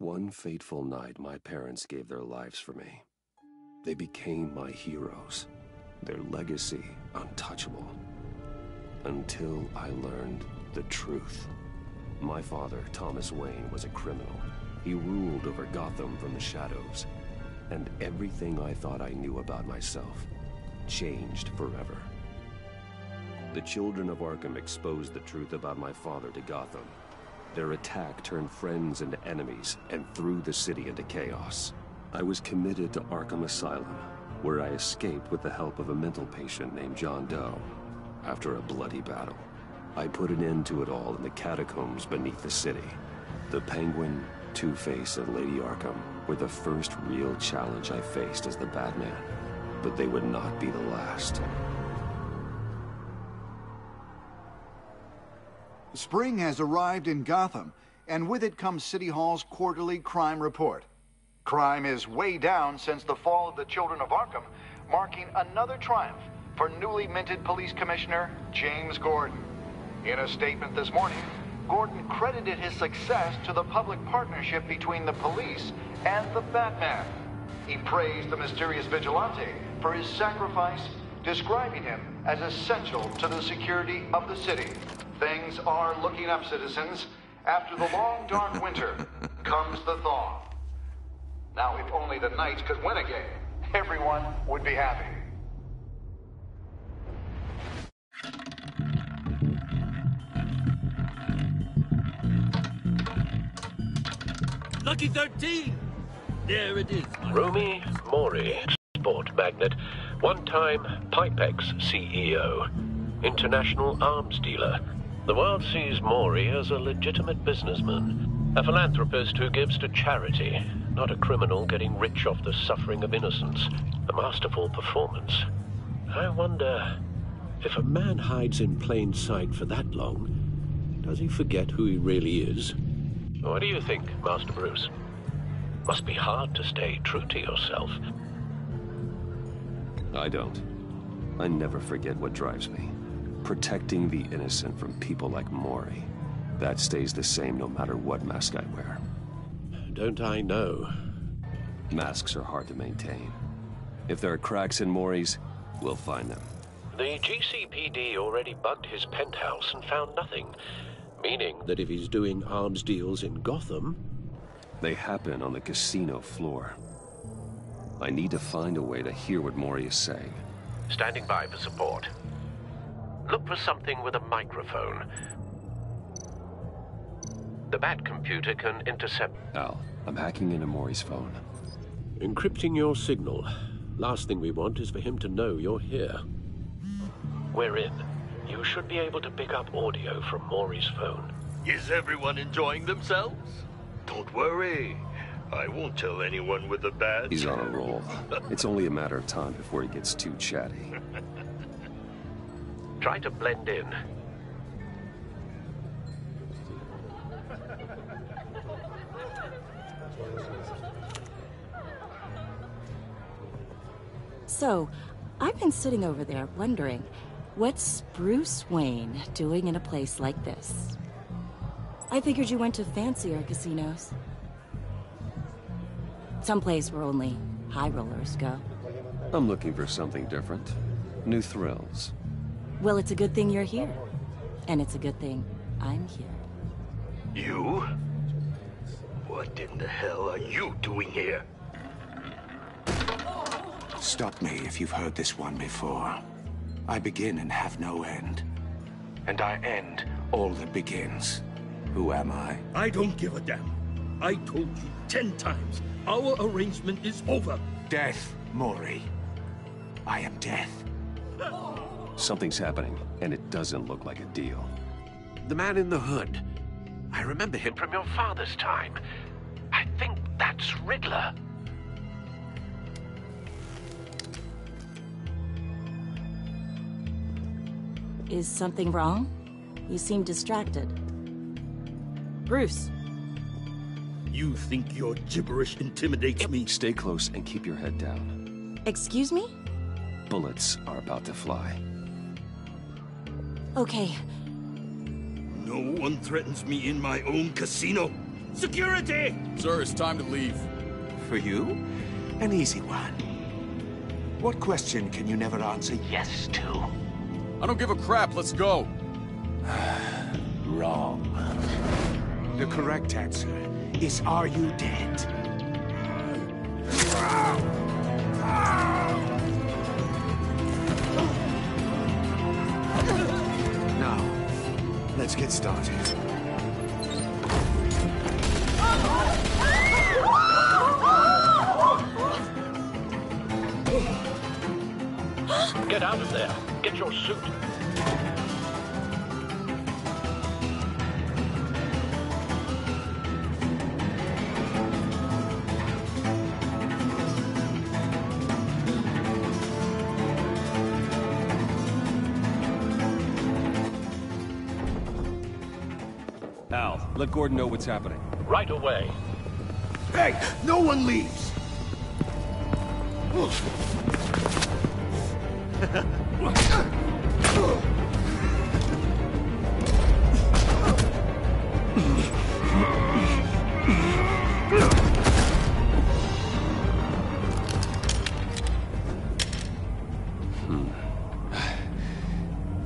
One fateful night, my parents gave their lives for me. They became my heroes, their legacy untouchable. Until I learned the truth. My father, Thomas Wayne, was a criminal. He ruled over Gotham from the shadows. And everything I thought I knew about myself changed forever. The children of Arkham exposed the truth about my father to Gotham. Their attack turned friends into enemies and threw the city into chaos. I was committed to Arkham Asylum, where I escaped with the help of a mental patient named John Doe. After a bloody battle, I put an end to it all in the catacombs beneath the city. The Penguin, Two-Face, and Lady Arkham were the first real challenge I faced as the Batman, but they would not be the last. Spring has arrived in Gotham, and with it comes City Hall's quarterly crime report. Crime is way down since the fall of the Children of Arkham, marking another triumph for newly minted Police Commissioner James Gordon. In a statement this morning, Gordon credited his success to the public partnership between the police and the Batman. He praised the mysterious vigilante for his sacrifice, describing him as essential to the security of the city. Things are looking up, citizens. After the long, dark winter comes the thaw. Now, if only the Knights could win again, everyone would be happy. Lucky 13! There it is. Romy Mori, sport magnate, one-time Pipex CEO, international arms dealer. The world sees Mori as a legitimate businessman, a philanthropist who gives to charity, not a criminal getting rich off the suffering of innocence. A masterful performance. I wonder, if a man hides in plain sight for that long, does he forget who he really is? What do you think, Master Bruce? Must be hard to stay true to yourself. I don't. I never forget what drives me. Protecting the innocent from people like Mori. That stays the same no matter what mask I wear. Don't I know? Masks are hard to maintain. If there are cracks in Mori's, we'll find them. The GCPD already bugged his penthouse and found nothing. Meaning that if he's doing arms deals in Gotham... They happen on the casino floor. I need to find a way to hear what Mori is saying. Standing by for support. Look for something with a microphone. The Bat computer can intercept... Al, I'm hacking into Mori's phone. Encrypting your signal. Last thing we want is for him to know you're here. We're in. You should be able to pick up audio from Mori's phone. Is everyone enjoying themselves? Don't worry. I won't tell anyone with the Bat. He's on a roll. It's only a matter of time before he gets too chatty. Try to blend in. So, I've been sitting over there wondering, what's Bruce Wayne doing in a place like this? I figured you went to fancier casinos. Someplace where only high rollers go. I'm looking for something different. New thrills. Well, it's a good thing you're here. And it's a good thing I'm here. You? What in the hell are you doing here? Stop me if you've heard this one before. I begin and have no end. And I end all that begins. Who am I? I don't give a damn. I told you 10 times. Our arrangement is over. Death, Mori. I am death. Something's happening, and it doesn't look like a deal. The man in the hood. I remember him from your father's time. I think that's Riddler. Is something wrong? You seem distracted. Bruce. You think your gibberish intimidates me? Stay close and keep your head down. Excuse me? Bullets are about to fly. Okay. No one threatens me in my own casino. Security! Sir, it's time to leave. For you? An easy one. What question can you never answer yes to? I don't give a crap, let's go. Wrong. The correct answer is, are you dead? Now, let's get started. Get out of there. Get your suit. Al, let Gordon know what's happening. Right away. Hey, no one leaves!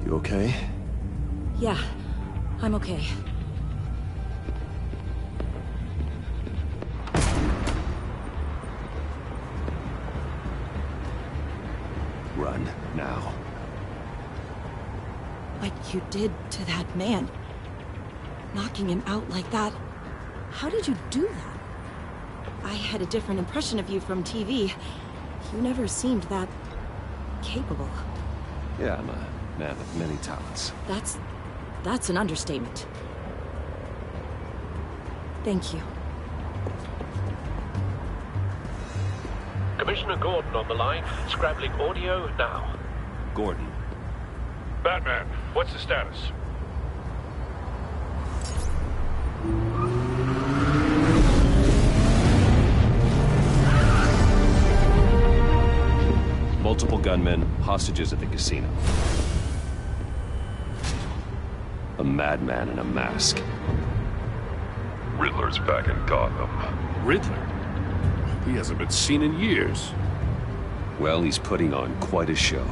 You okay? Yeah, I'm okay. Run, now. What you did to that man, knocking him out like that, how did you do that? I had a different impression of you from TV. You never seemed that capable. Yeah, I'm a man of many talents. That's an understatement. Thank you. Commissioner Gordon on the line. Scrabbling audio now. Gordon. Batman, what's the status? Multiple gunmen, hostages at the casino. A madman in a mask. Riddler's back in Gotham. Riddler? He hasn't been seen in years. Well, he's putting on quite a show.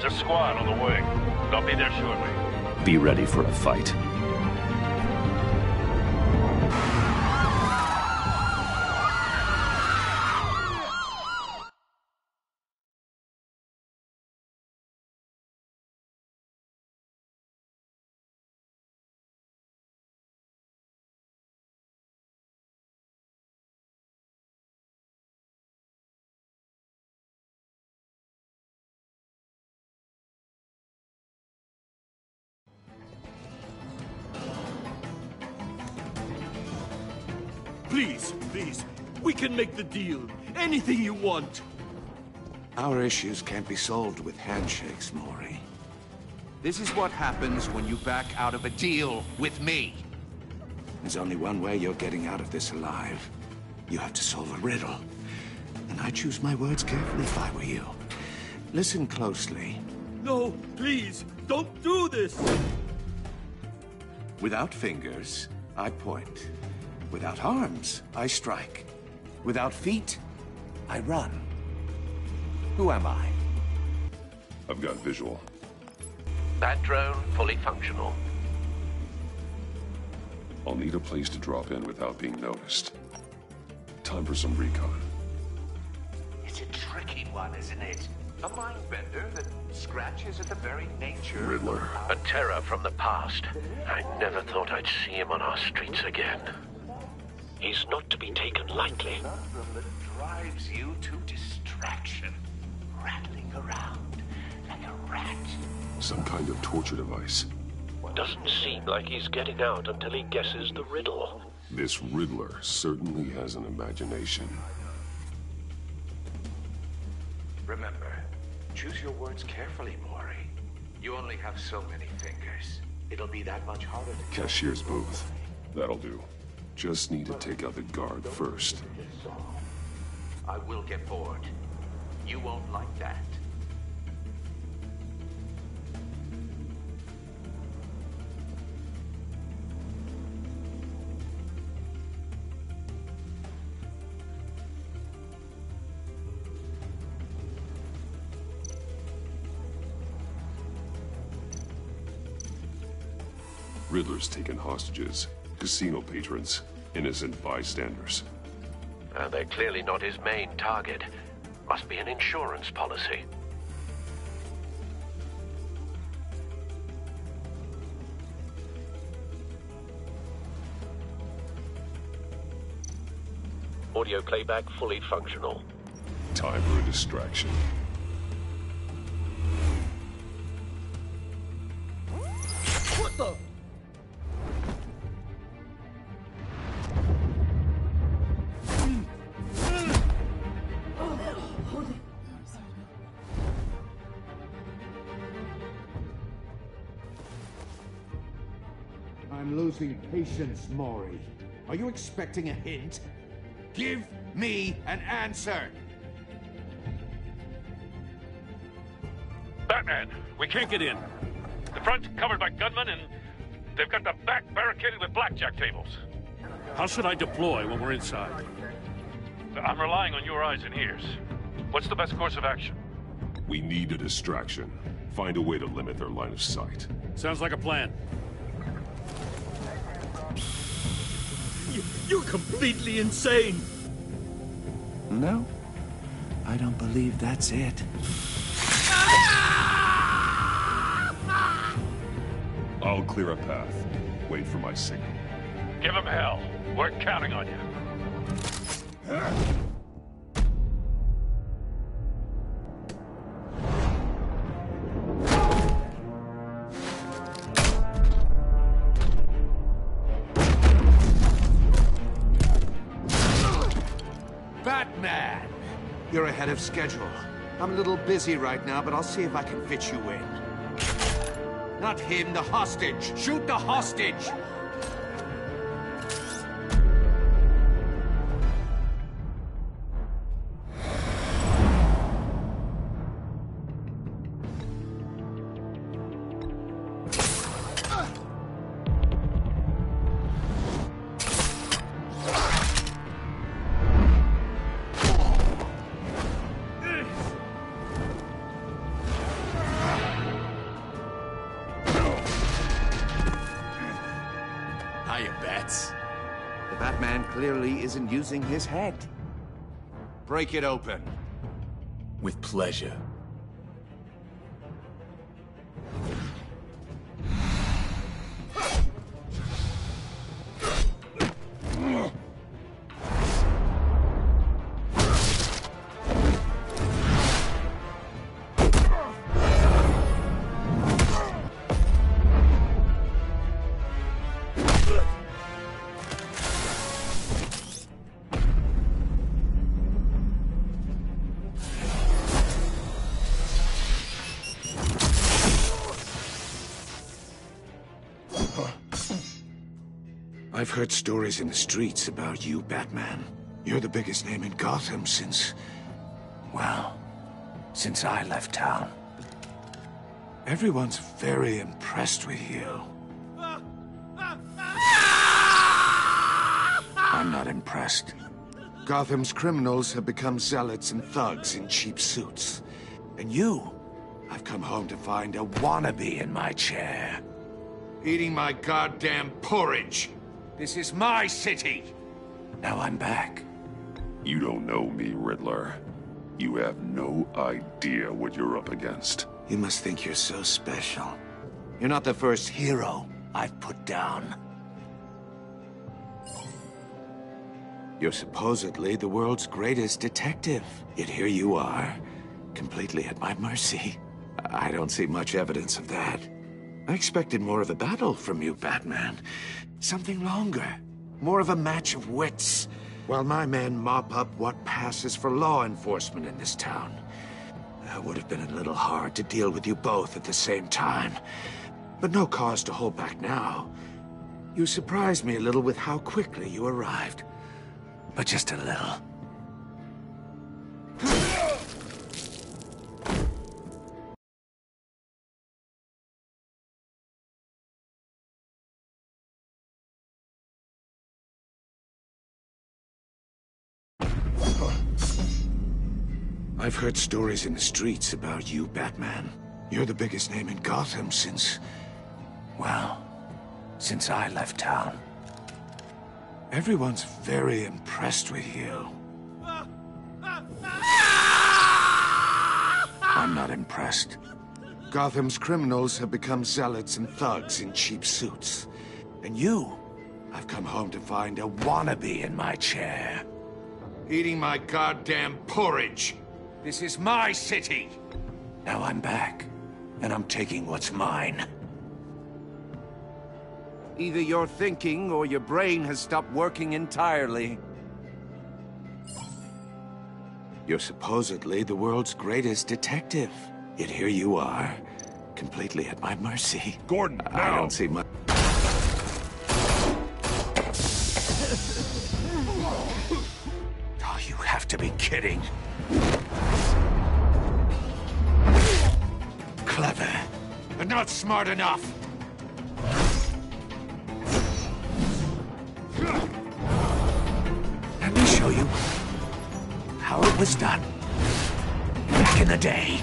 There's a squad on the way. They'll be there shortly. Be ready for a fight. Please, we can make the deal. Anything you want. Our issues can't be solved with handshakes, Maury. This is what happens when you back out of a deal with me. There's only one way you're getting out of this alive. You have to solve a riddle. And I choose my words carefully if I were you. Listen closely. No, please, don't do this. Without fingers, I point. Without arms, I strike. Without feet, I run. Who am I? I've got visual. That drone fully functional. I'll need a place to drop in without being noticed. Time for some recon. It's a tricky one, isn't it? A mind bender that scratches at the very nature... Riddler. A terror from the past. I never thought I'd see him on our streets again. He's not to be taken lightly. That drives you to distraction, rattling around like a rat. Some kind of torture device. Doesn't seem like he's getting out until he guesses the riddle. This Riddler certainly has an imagination. Remember, choose your words carefully, Maury. You only have so many fingers. It'll be that much harder to... Cashier's booth. That'll do. Just need to take out the guard first. I will get bored. You won't like that. Riddler's taken hostages. Casino patrons. Innocent bystanders. They're clearly not his main target. Must be an insurance policy. Audio playback fully functional. Time for a distraction. What the? I'm losing patience, Maury. Are you expecting a hint? Give me an answer! Batman, we can't get in. The front covered by gunmen, and they've got the back barricaded with blackjack tables. How should I deploy when we're inside? I'm relying on your eyes and ears. What's the best course of action? We need a distraction. Find a way to limit their line of sight. Sounds like a plan. You're completely insane! No, I don't believe that's it. I'll clear a path. Wait for my signal. Give him hell. We're counting on you. Batman! You're ahead of schedule. I'm a little busy right now, but I'll see if I can fit you in. Not him, the hostage! Shoot the hostage! Batman clearly isn't using his head. Break it open. With pleasure. I've heard stories in the streets about you, Batman. You're the biggest name in Gotham since... well, since I left town. Everyone's very impressed with you. I'm not impressed. Gotham's criminals have become zealots and thugs in cheap suits. And you, I've come home to find a wannabe in my chair. Eating my goddamn porridge. This is my city! Now I'm back. You don't know me, Riddler. You have no idea what you're up against. You must think you're so special. You're not the first hero I've put down. You're supposedly the world's greatest detective. Yet here you are, completely at my mercy. I don't see much evidence of that. I expected more of a battle from you, Batman. Something longer. More of a match of wits. While my men mop up what passes for law enforcement in this town. It would have been a little hard to deal with you both at the same time. But no cause to hold back now. You surprised me a little with how quickly you arrived. But just a little. I've heard stories in the streets about you, Batman. You're the biggest name in Gotham since... well, since I left town. Everyone's very impressed with you. I'm not impressed. Gotham's criminals have become zealots and thugs in cheap suits. And you, I've come home to find a wannabe in my chair. Eating my goddamn porridge. This is my city! Now I'm back, and I'm taking what's mine. Either you're thinking, or your brain has stopped working entirely. You're supposedly the world's greatest detective. Yet here you are, completely at my mercy. Gordon, I now! don't see much... Oh, you have to be kidding. Clever, but not smart enough. Let me show you how it was done back in the day.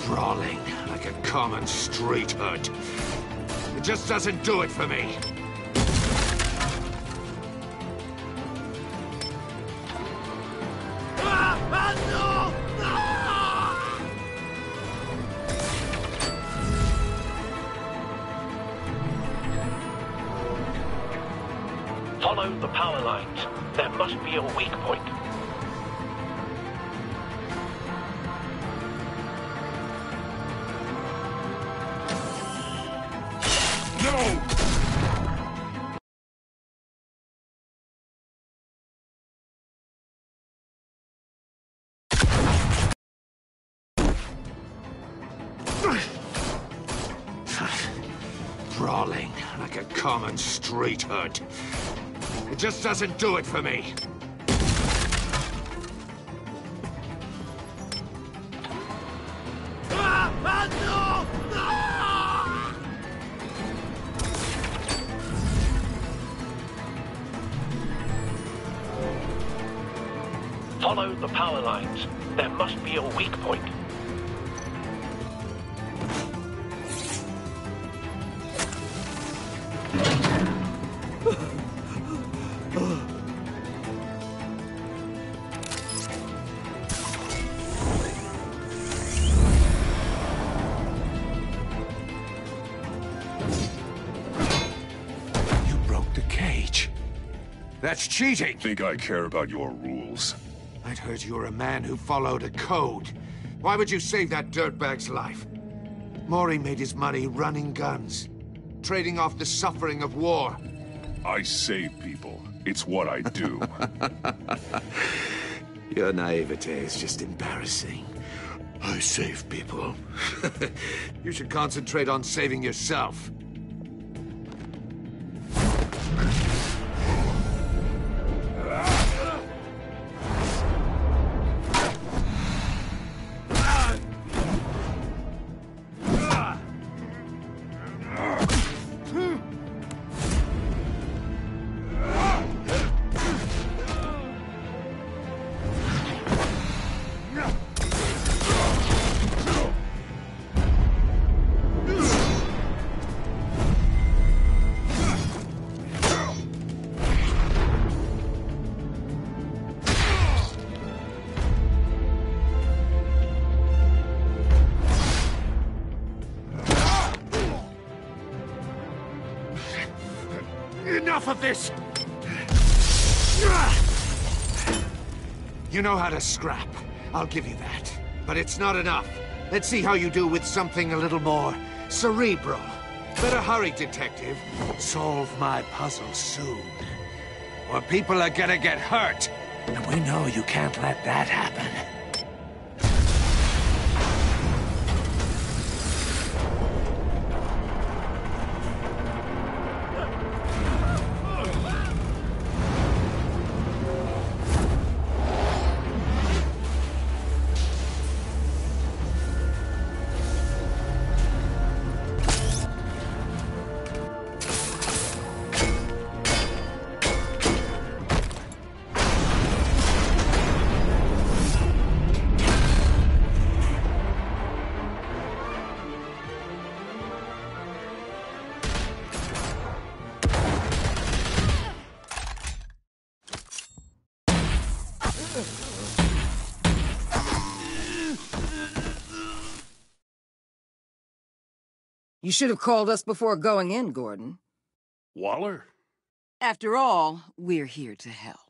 Brawling like a common street hood. It just doesn't do it for me. Follow the power lines. There must be a weak point. No! Brawling like a common street hood. It just doesn't do it for me. Follow the power lines. There must be a weak point. That's cheating! Think I care about your rules? I'd heard you were a man who followed a code. Why would you save that dirtbag's life? Maury made his money running guns, trading off the suffering of war. I save people. It's what I do. Your naivete is just embarrassing. I save people. You should concentrate on saving yourself. Enough of this! You know how to scrap. I'll give you that. But it's not enough. Let's see how you do with something a little more cerebral. Better hurry, detective. Solve my puzzle soon. Or people are gonna get hurt. And we know you can't let that happen. You should have called us before going in, Gordon. Waller? After all, we're here to help.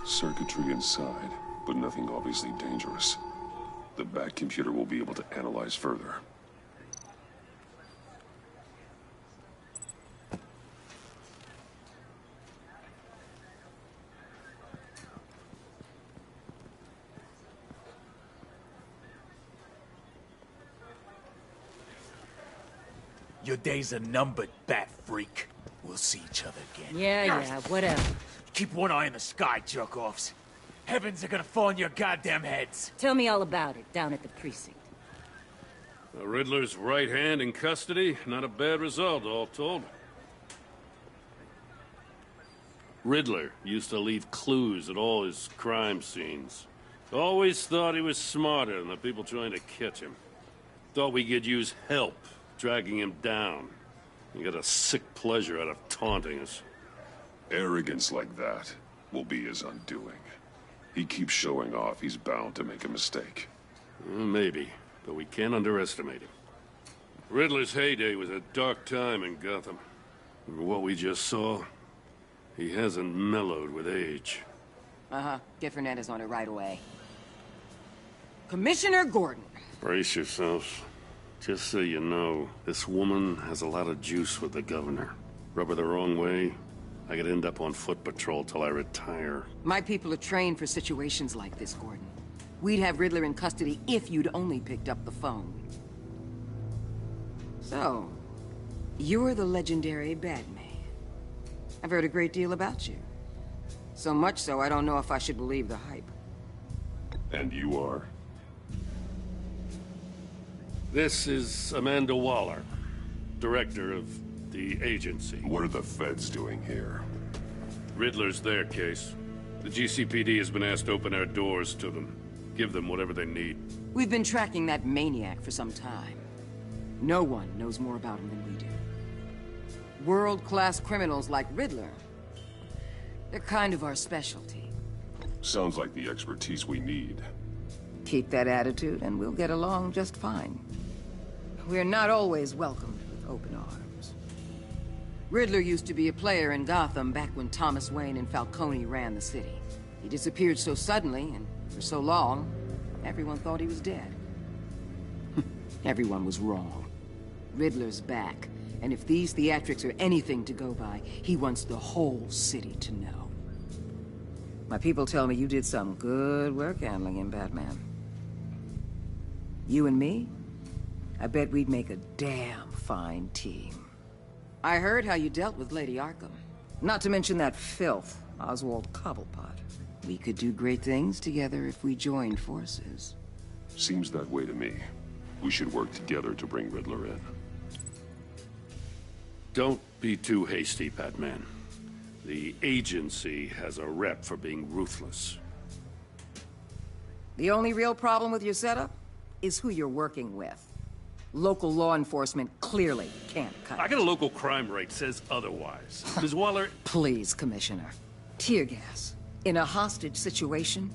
Circuitry inside, but nothing obviously dangerous. The back computer will be able to analyze further. Your days are numbered, bat freak. We'll see each other again. Yeah, whatever. Keep one eye in the sky, jerk-offs. Heavens are gonna fall on your goddamn heads. Tell me all about it down at the precinct. The Riddler's right hand in custody. Not a bad result, all told. Riddler used to leave clues at all his crime scenes. Always thought he was smarter than the people trying to catch him. Thought we could use help dragging him down. He got a sick pleasure out of taunting us. Arrogance like that will be his undoing. He keeps showing off, he's bound to make a mistake. Maybe, but we can't underestimate him. Riddler's heyday was a dark time in Gotham. What we just saw, He hasn't mellowed with age. Uh-huh. Get Fernandez on it right away. Commissioner Gordon. Brace yourselves. Just so you know, this woman has a lot of juice with the governor. Rub her the wrong way, I could end up on foot patrol till I retire. My people are trained for situations like this, Gordon. We'd have Riddler in custody if you'd only picked up the phone. So, you're the legendary Batman. I've heard a great deal about you. So much so, I don't know if I should believe the hype. And you are? This is Amanda Waller, director of the agency. What are the feds doing here? Riddler's their case. The GCPD has been asked to open our doors to them. Give them whatever they need. We've been tracking that maniac for some time. No one knows more about him than we do. World-class criminals like Riddler. They're kind of our specialty. Sounds like the expertise we need. Keep that attitude and we'll get along just fine. We're not always welcomed with open arms. Riddler used to be a player in Gotham back when Thomas Wayne and Falcone ran the city. He disappeared so suddenly and for so long, everyone thought he was dead. Everyone was wrong. Riddler's back, and if these theatrics are anything to go by, he wants the whole city to know. My people tell me you did some good work handling him, Batman. You and me? I bet we'd make a damn fine team. I heard how you dealt with Lady Arkham. Not to mention that filth, Oswald Cobblepot. We could do great things together if we joined forces. Seems that way to me. We should work together to bring Riddler in. Don't be too hasty, Batman. The agency has a rep for being ruthless. The only real problem with your setup is who you're working with. Local law enforcement clearly can't cut I got a local crime rate says otherwise. Ms. Waller... Please, Commissioner. Tear gas. In a hostage situation,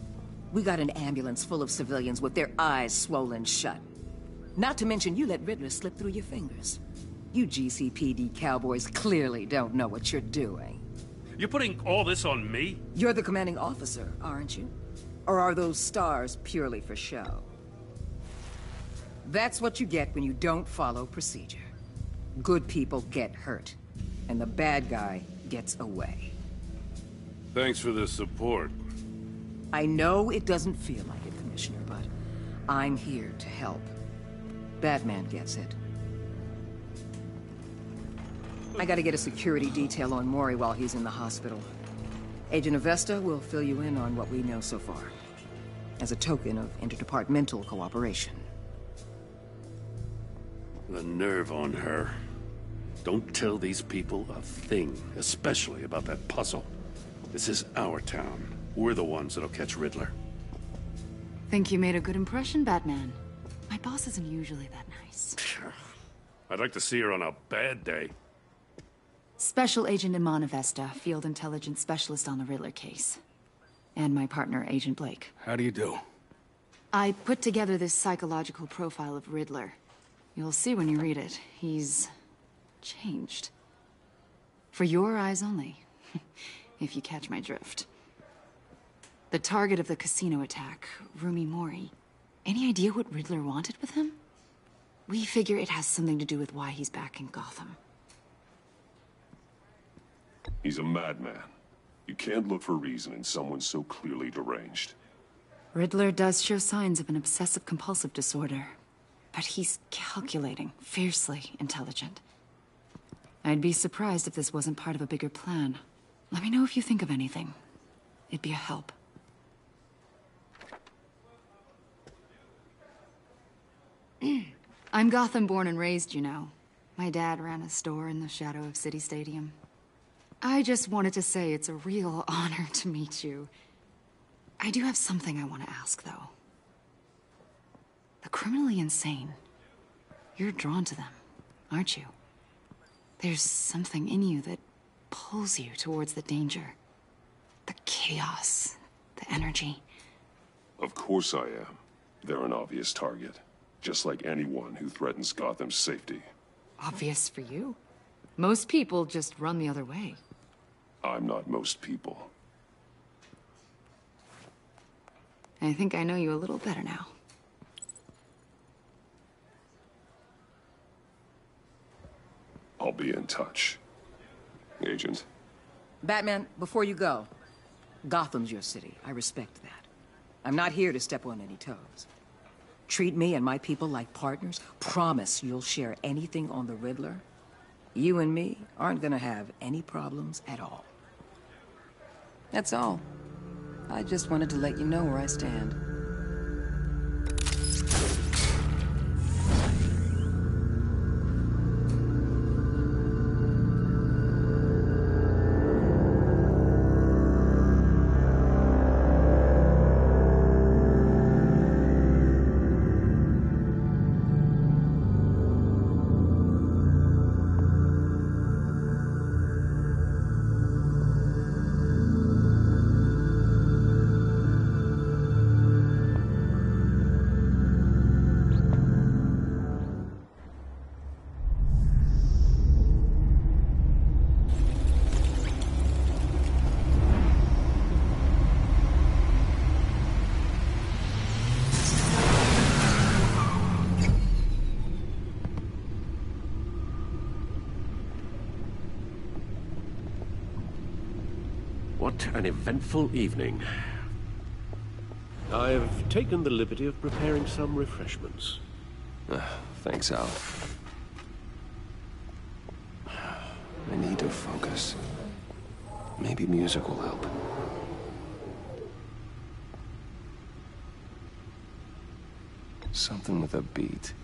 we got an ambulance full of civilians with their eyes swollen shut. Not to mention you let Riddler slip through your fingers. You GCPD cowboys clearly don't know what you're doing. You're putting all this on me? You're the commanding officer, aren't you? Or are those stars purely for show? That's what you get when you don't follow procedure. Good people get hurt, and the bad guy gets away. Thanks for the support. I know it doesn't feel like it, Commissioner, but I'm here to help. Batman gets it. I gotta get a security detail on Mori while he's in the hospital. Agent Avesta will fill you in on what we know so far, as a token of interdepartmental cooperation. The nerve on her. Don't tell these people a thing, especially about that puzzle. This is our town. We're the ones that'll catch Riddler. Think you made a good impression, Batman. My boss isn't usually that nice. I'd like to see her on a bad day. Special Agent Iman Avesta, Field Intelligence Specialist on the Riddler case. And my partner, Agent Blake. How do you do? I put together this psychological profile of Riddler. You'll see when you read it. He's changed. For your eyes only, if you catch my drift. The target of the casino attack, Rumi Mori. Any idea what Riddler wanted with him? We figure it has something to do with why he's back in Gotham. He's a madman. You can't look for reason in someone so clearly deranged. Riddler does show signs of an obsessive-compulsive disorder. But he's calculating, fiercely intelligent. I'd be surprised if this wasn't part of a bigger plan. Let me know if you think of anything. It'd be a help. I'm Gotham born and raised, you know. My dad ran a store in the shadow of City Stadium. I just wanted to say it's a real honor to meet you. I do have something I want to ask, though. The criminally insane. You're drawn to them, aren't you? There's something in you that pulls you towards the danger. The chaos, the energy. Of course I am. They're an obvious target. Just like anyone who threatens Gotham's safety. Obvious for you. Most people just run the other way. I'm not most people. I think I know you a little better now. I'll be in touch, Agent. Batman, before you go, Gotham's your city. I respect that. I'm not here to step on any toes. Treat me and my people like partners. Promise you'll share anything on the Riddler. You and me aren't gonna have any problems at all. That's all. I just wanted to let you know where I stand. What an eventful evening. I've taken the liberty of preparing some refreshments. Thanks, Al. I need to focus. Maybe music will help. Something with a beat.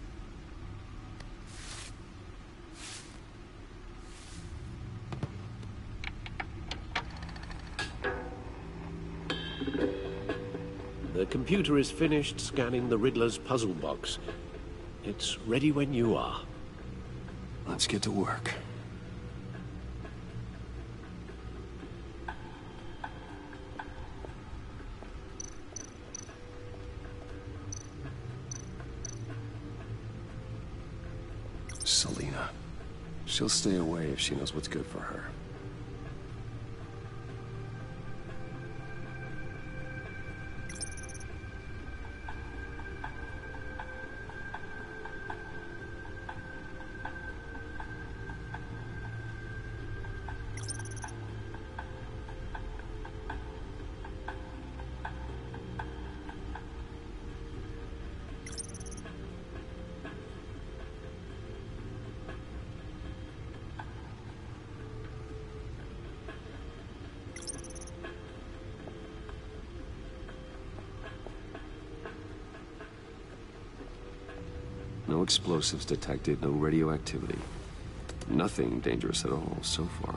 The computer is finished scanning the Riddler's puzzle box. It's ready when you are. Let's get to work. Selina. She'll stay away if she knows what's good for her. No explosives detected, no radioactivity. Nothing dangerous at all so far.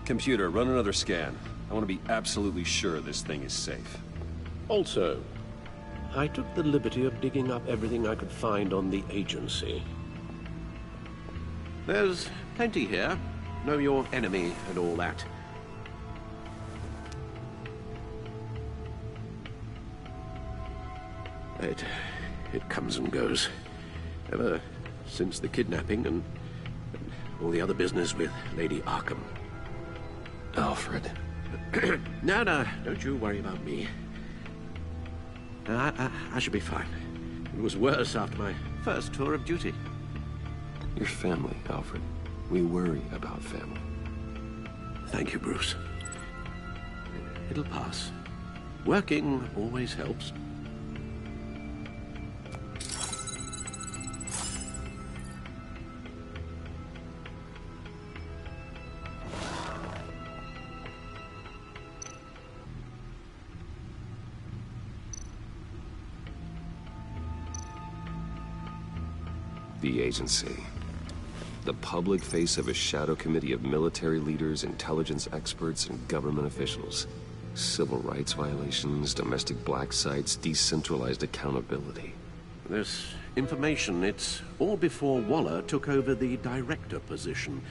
Computer, run another scan. I want to be absolutely sure this thing is safe. Also, I took the liberty of digging up everything I could find on the agency. There's plenty here. Know your enemy and all that. It comes and goes. Ever since the kidnapping and all the other business with Lady Arkham. Alfred. No, don't you worry about me. I should be fine. It was worse after my first tour of duty. Your family, Alfred. We worry about family. Thank you, Bruce. It'll pass. Working always helps. The agency. The public face of a shadow committee of military leaders, intelligence experts, and government officials. Civil rights violations, domestic black sites, decentralized accountability. This information, it's all before Waller took over the director position.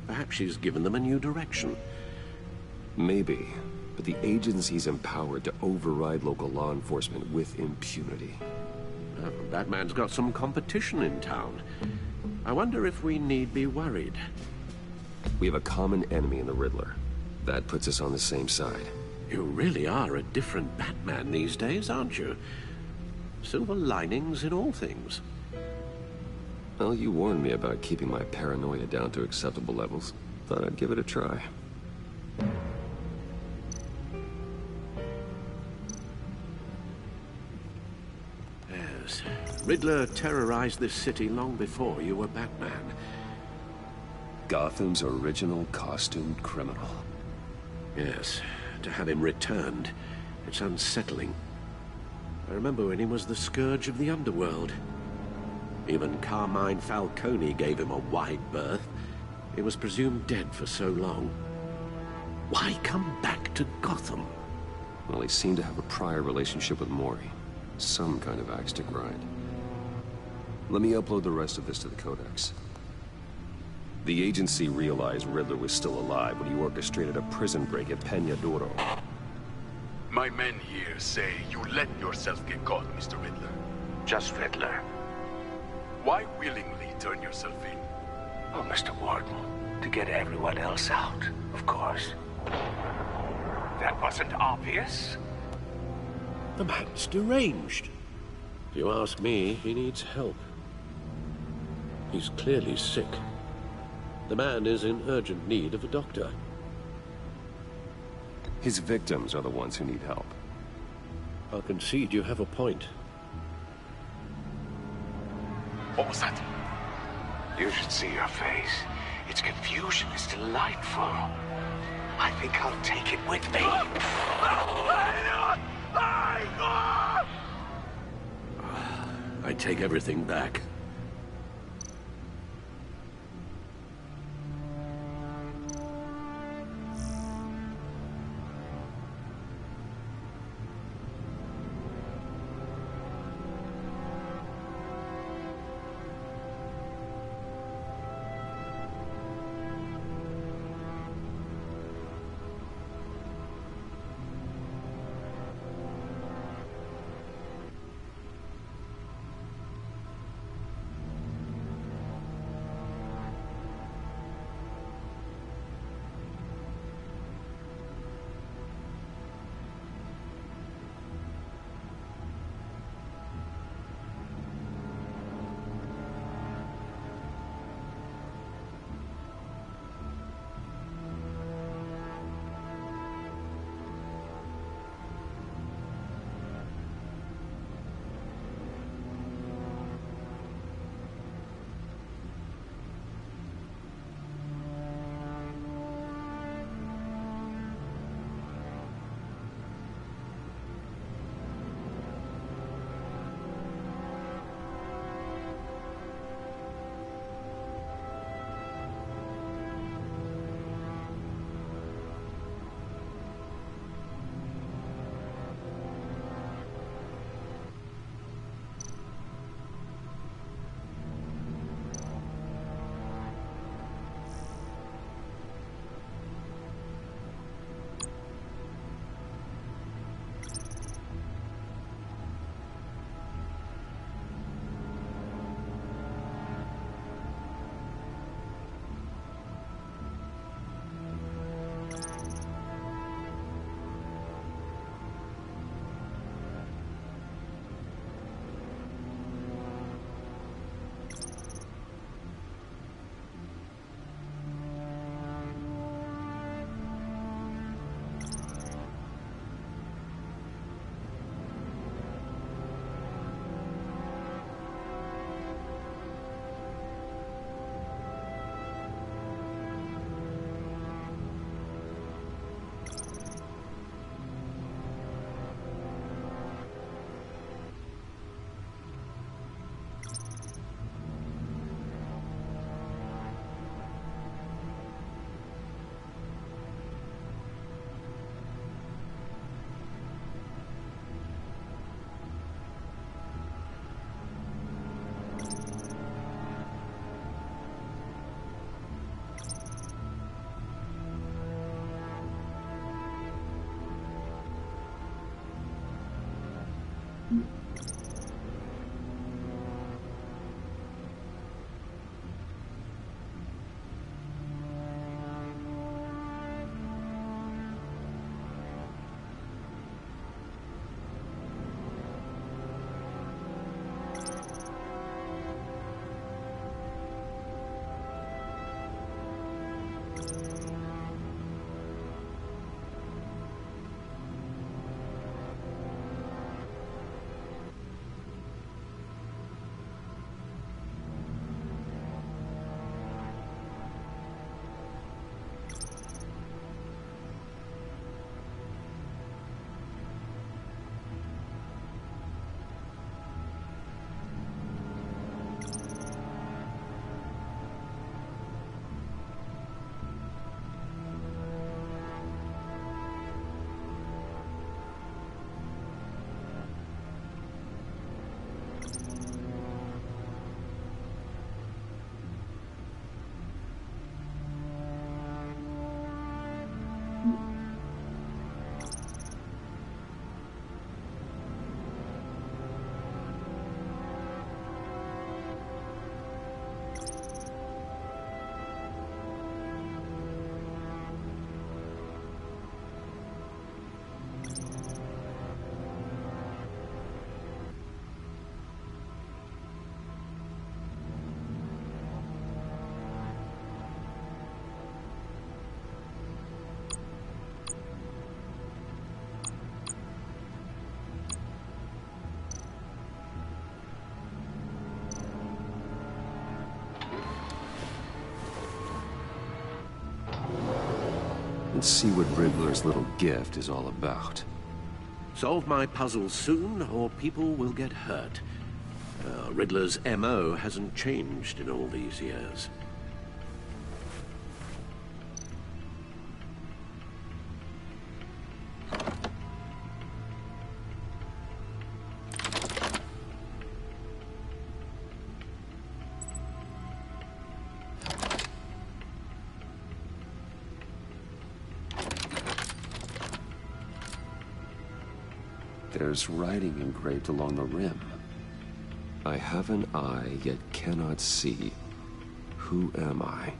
Perhaps she's given them a new direction. Maybe, but the agency's empowered to override local law enforcement with impunity. Batman's got some competition in town. I wonder if we need be worried. We have a common enemy in the Riddler. That puts us on the same side. You really are a different Batman these days, aren't you? Silver linings in all things. Well, you warned me about keeping my paranoia down to acceptable levels. Thought I'd give it a try. Yes. Riddler terrorized this city long before you were Batman. Gotham's original costumed criminal. Yes. To have him returned, it's unsettling. I remember when he was the scourge of the underworld. Even Carmine Falcone gave him a wide berth. He was presumed dead for so long. Why come back to Gotham? Well, he seemed to have a prior relationship with Mori. Some kind of axe to grind. Let me upload the rest of this to the Codex. The agency realized Riddler was still alive when he orchestrated a prison break at Peña Duro. My men here say you let yourself get caught, Mr. Riddler. Just Riddler. Why willingly turn yourself in? Oh, Mr. Warden, to get everyone else out, of course. That wasn't obvious. The man's deranged. If you ask me, he needs help. He's clearly sick. The man is in urgent need of a doctor. His victims are the ones who need help. I'll concede you have a point. What was that? You should see your face. Its confusion is delightful. I think I'll take it with me. I take everything back. and see what Riddler's little gift is all about. Solve my puzzle soon, or people will get hurt. Riddler's MO hasn't changed in all these years. There's writing engraved along the rim. I have an eye, yet cannot see. Who am I?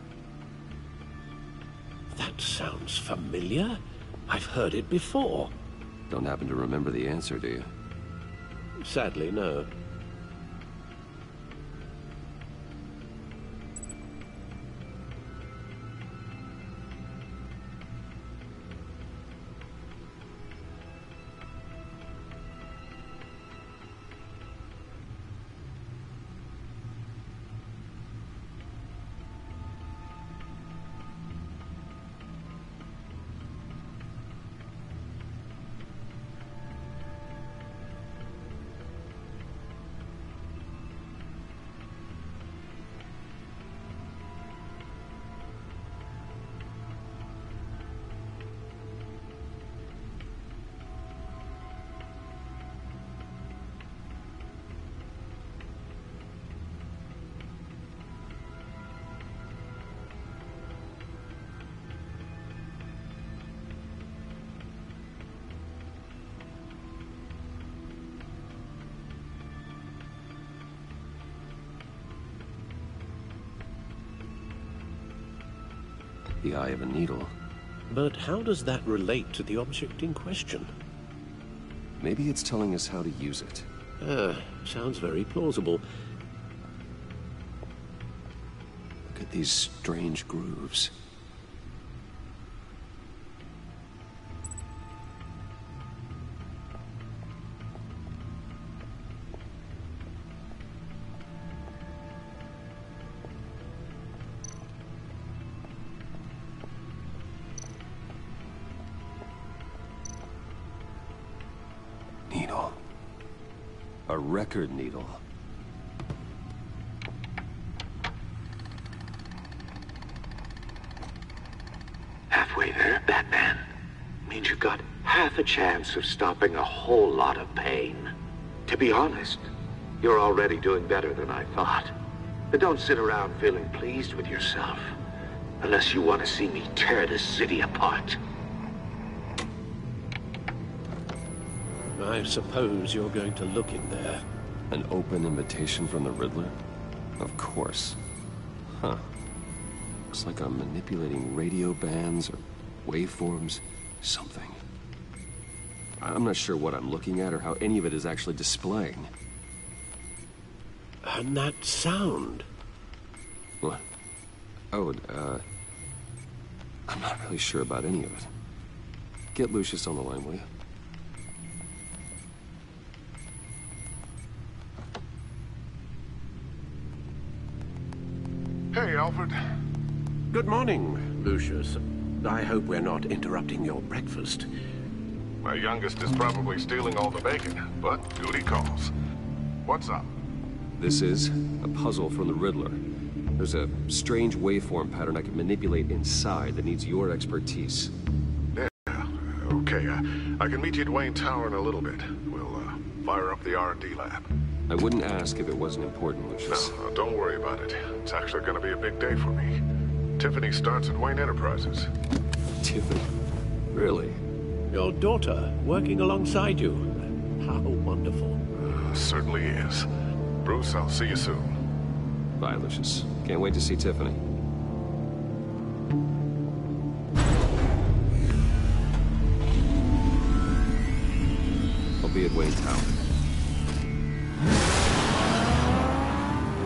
That sounds familiar. I've heard it before. Don't happen to remember the answer, do you? Sadly, no. The eye of a needle. But how does that relate to the object in question? Maybe it's telling us how to use it. Sounds very plausible. Look at these strange grooves. Needle. A record needle. Halfway there, Batman. Means you've got half a chance of stopping a whole lot of pain. To be honest, you're already doing better than I thought. But don't sit around feeling pleased with yourself. Unless you want to see me tear this city apart. I suppose you're going to look in there. An open invitation from the Riddler? Of course. Huh. Looks like I'm manipulating radio bands or waveforms. Something. I'm not sure what I'm looking at or how any of it is actually displaying. And that sound. What? Oh, I'm not really sure about any of it. Get Lucius on the line, will you? Hey, Alfred. Good morning, Lucius. I hope we're not interrupting your breakfast. My youngest is probably stealing all the bacon, but duty calls. What's up? This is a puzzle from the Riddler. There's a strange waveform pattern I can manipulate inside that needs your expertise. Yeah, okay. I can meet you at Wayne Tower in a little bit. We'll fire up the R&D lab. I wouldn't ask if it wasn't important, Lucius. No, don't worry about it. It's actually going to be a big day for me. Tiffany starts at Wayne Enterprises. Tiffany? Really? Your daughter, working alongside you. How wonderful. Certainly is. Bruce, I'll see you soon. Bye, Lucius. Can't wait to see Tiffany. I'll be at Wayne Tower.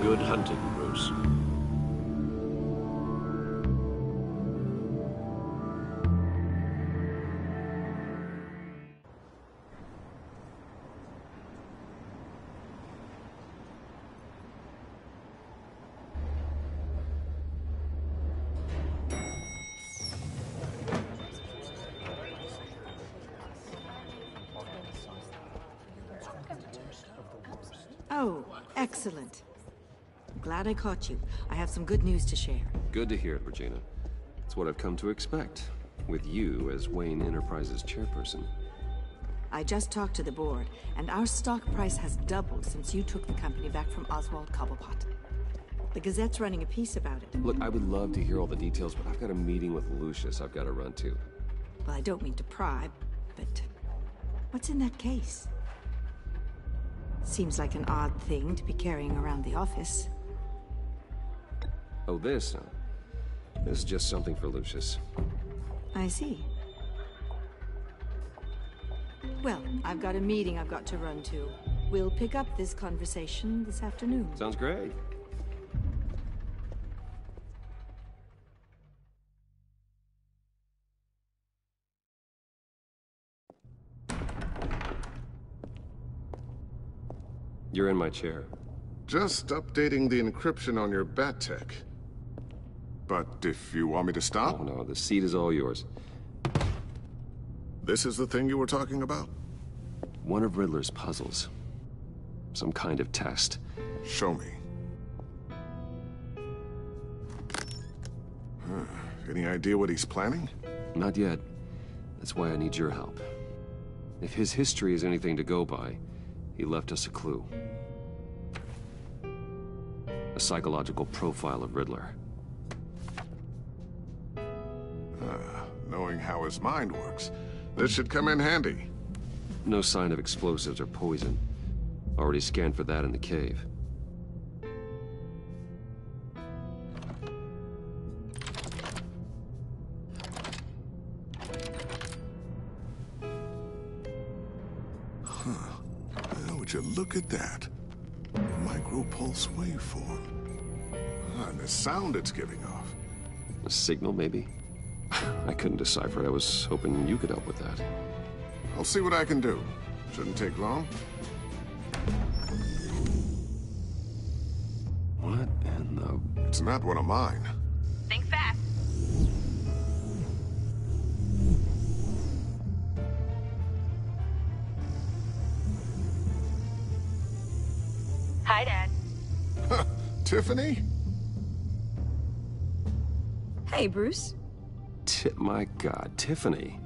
Good hunting, Bruce. Oh, excellent. Glad I caught you. I have some good news to share. Good to hear it, Regina. It's what I've come to expect, with you as Wayne Enterprises chairperson. I just talked to the board, and our stock price has doubled since you took the company back from Oswald Cobblepot. The Gazette's running a piece about it. Look, I would love to hear all the details, but I've got a meeting with Lucius I've got to run to. Well, I don't mean to pry, but what's in that case? Seems like an odd thing to be carrying around the office. Oh, this? This is just something for Lucius. I see. Well, I've got a meeting I've got to run to. We'll pick up this conversation this afternoon. Sounds great. You're in my chair. Just updating the encryption on your bat tech. But if you want me to stop? Oh, no, the seat is all yours. This is the thing you were talking about? One of Riddler's puzzles. Some kind of test. Show me. Any idea what he's planning? Not yet. That's why I need your help. If his history is anything to go by, he left us a clue. A psychological profile of Riddler. Knowing how his mind works, this should come in handy. No sign of explosives or poison. Already scanned for that in the cave. Would you look at that? Micropulse waveform. And the sound it's giving off. A signal, maybe? I couldn't decipher it. I was hoping you could help with that. I'll see what I can do. Shouldn't take long. What in the... It's not one of mine. Think fast. Hi, Dad. Tiffany? Hey, Bruce. My God, Tiffany.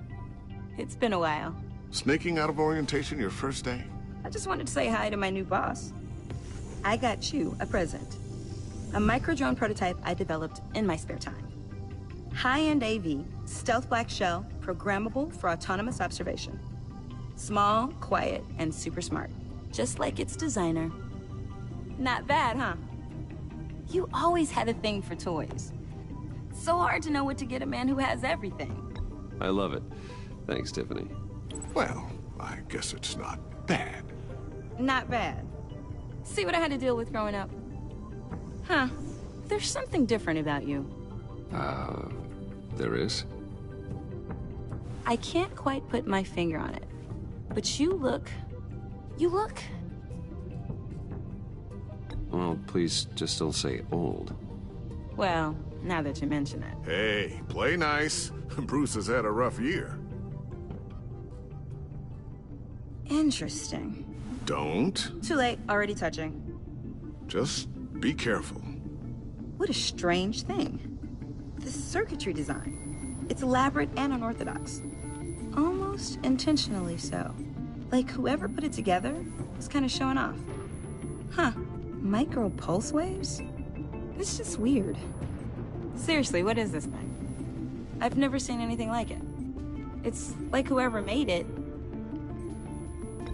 It's been a while. Sneaking out of orientation your first day? I just wanted to say hi to my new boss. I got you a present. A micro-drone prototype I developed in my spare time. High-end AV, stealth black shell, programmable for autonomous observation. Small, quiet, and super smart. Just like its designer. Not bad, huh? You always had a thing for toys. So hard to know what to get a man who has everything. I love it. Thanks, Tiffany. Well, I guess it's not bad. Not bad. See what I had to deal with growing up? Huh. There's something different about you. There is? I can't quite put my finger on it. But you look... Well, please just don't say old. Well, now that you mention it. Hey, play nice. Bruce has had a rough year. Interesting. Don't. Too late, already touching. Just be careful. What a strange thing. The circuitry design. It's elaborate and unorthodox. Almost intentionally so. Like whoever put it together was kind of showing off. Huh. Micro pulse waves? It's just weird. Seriously, what is this thing? I've never seen anything like it. It's like whoever made it.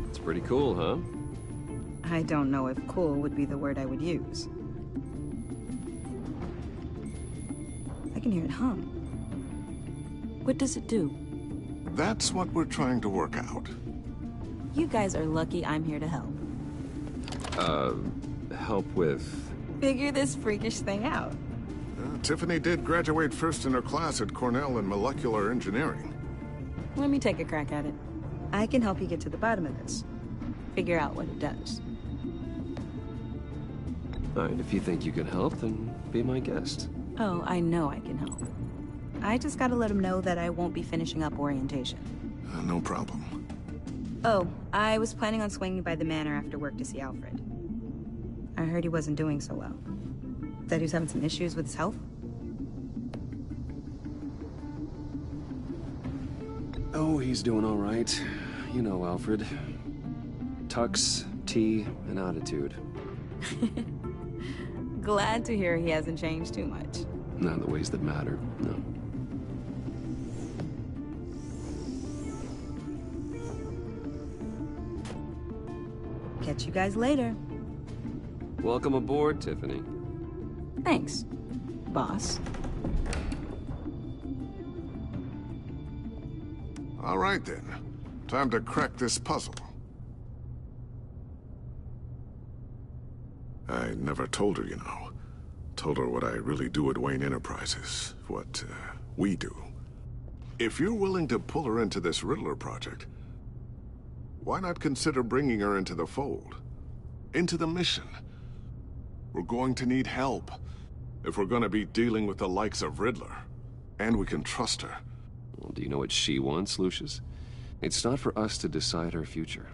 It's pretty cool, huh? I don't know if cool would be the word I would use. I can hear it hum. What does it do? That's what we're trying to work out. You guys are lucky I'm here to help. Help with... Figure this freakish thing out. Tiffany did graduate first in her class at Cornell in molecular engineering. Let me take a crack at it. I can help you get to the bottom of this. Figure out what it does. All right, if you think you can help, then be my guest. Oh, I know I can help. I just gotta let him know that I won't be finishing up orientation. No problem. Oh, I was planning on swinging by the manor after work to see Alfred. I heard he wasn't doing so well. Said he was having some issues with his health. Oh, he's doing all right. You know, Alfred. Tux, tea, and attitude. Glad to hear he hasn't changed too much. Not in the ways that matter, no. Catch you guys later. Welcome aboard, Tiffany. Thanks, boss. All right, then. Time to crack this puzzle. I never told her, you know. Told her what I really do at Wayne Enterprises. What, we do. If you're willing to pull her into this Riddler project, why not consider bringing her into the fold? Into the mission? We're going to need help. If we're gonna be dealing with the likes of Riddler. And we can trust her. Well, do you know what she wants, Lucius? It's not for us to decide her future.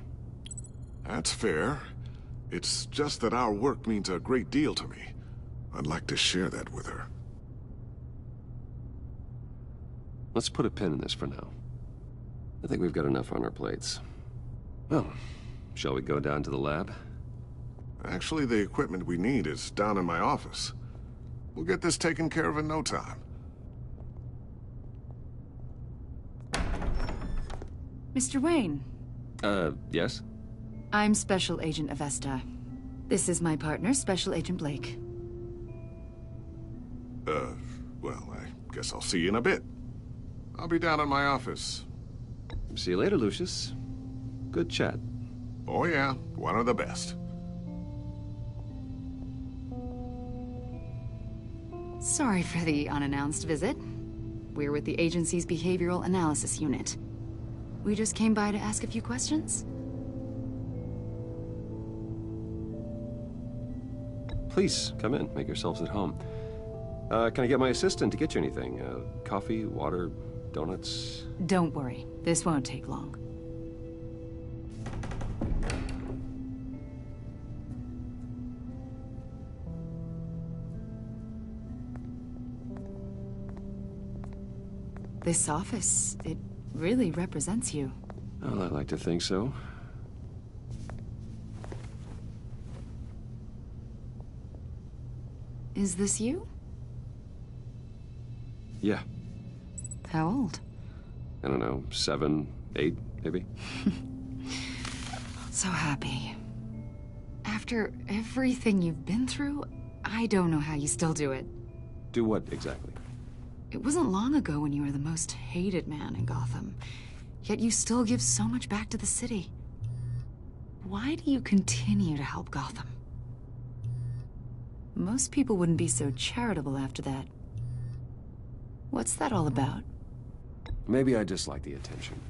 That's fair. It's just that our work means a great deal to me. I'd like to share that with her. Let's put a pin in this for now. I think we've got enough on our plates. Well, shall we go down to the lab? Actually, the equipment we need is down in my office. We'll get this taken care of in no time. Mr. Wayne. Yes? I'm Special Agent Avesta. This is my partner, Special Agent Blake. Well, I guess I'll see you in a bit. I'll be down in my office. See you later, Lucius. Good chat. Oh yeah, one of the best. Sorry for the unannounced visit. We're with the agency's Behavioral Analysis Unit. We just came by to ask a few questions. Please, come in. Make yourselves at home. Can I get my assistant to get you anything? Coffee, water, donuts? Don't worry. This won't take long. This office, it really represents you. Well, I like to think so. Is this you? Yeah. How old? I don't know, 7, 8, maybe? So happy. After everything you've been through, I don't know how you still do it. Do what, exactly? It wasn't long ago when you were the most hated man in Gotham, yet you still give so much back to the city. Why do you continue to help Gotham? Most people wouldn't be so charitable after that. What's that all about? Maybe I just like the attention.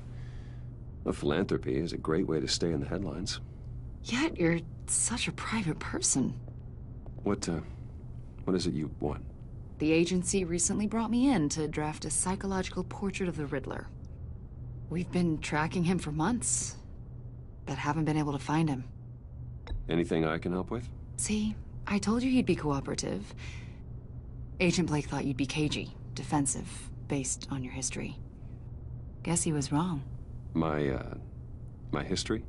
The philanthropy is a great way to stay in the headlines. Yet you're such a private person. What is it you want? The agency recently brought me in to draft a psychological portrait of the Riddler. We've been tracking him for months, but haven't been able to find him. Anything I can help with? See, I told you he'd be cooperative. Agent Blake thought you'd be cagey, defensive, based on your history. Guess he was wrong. My history?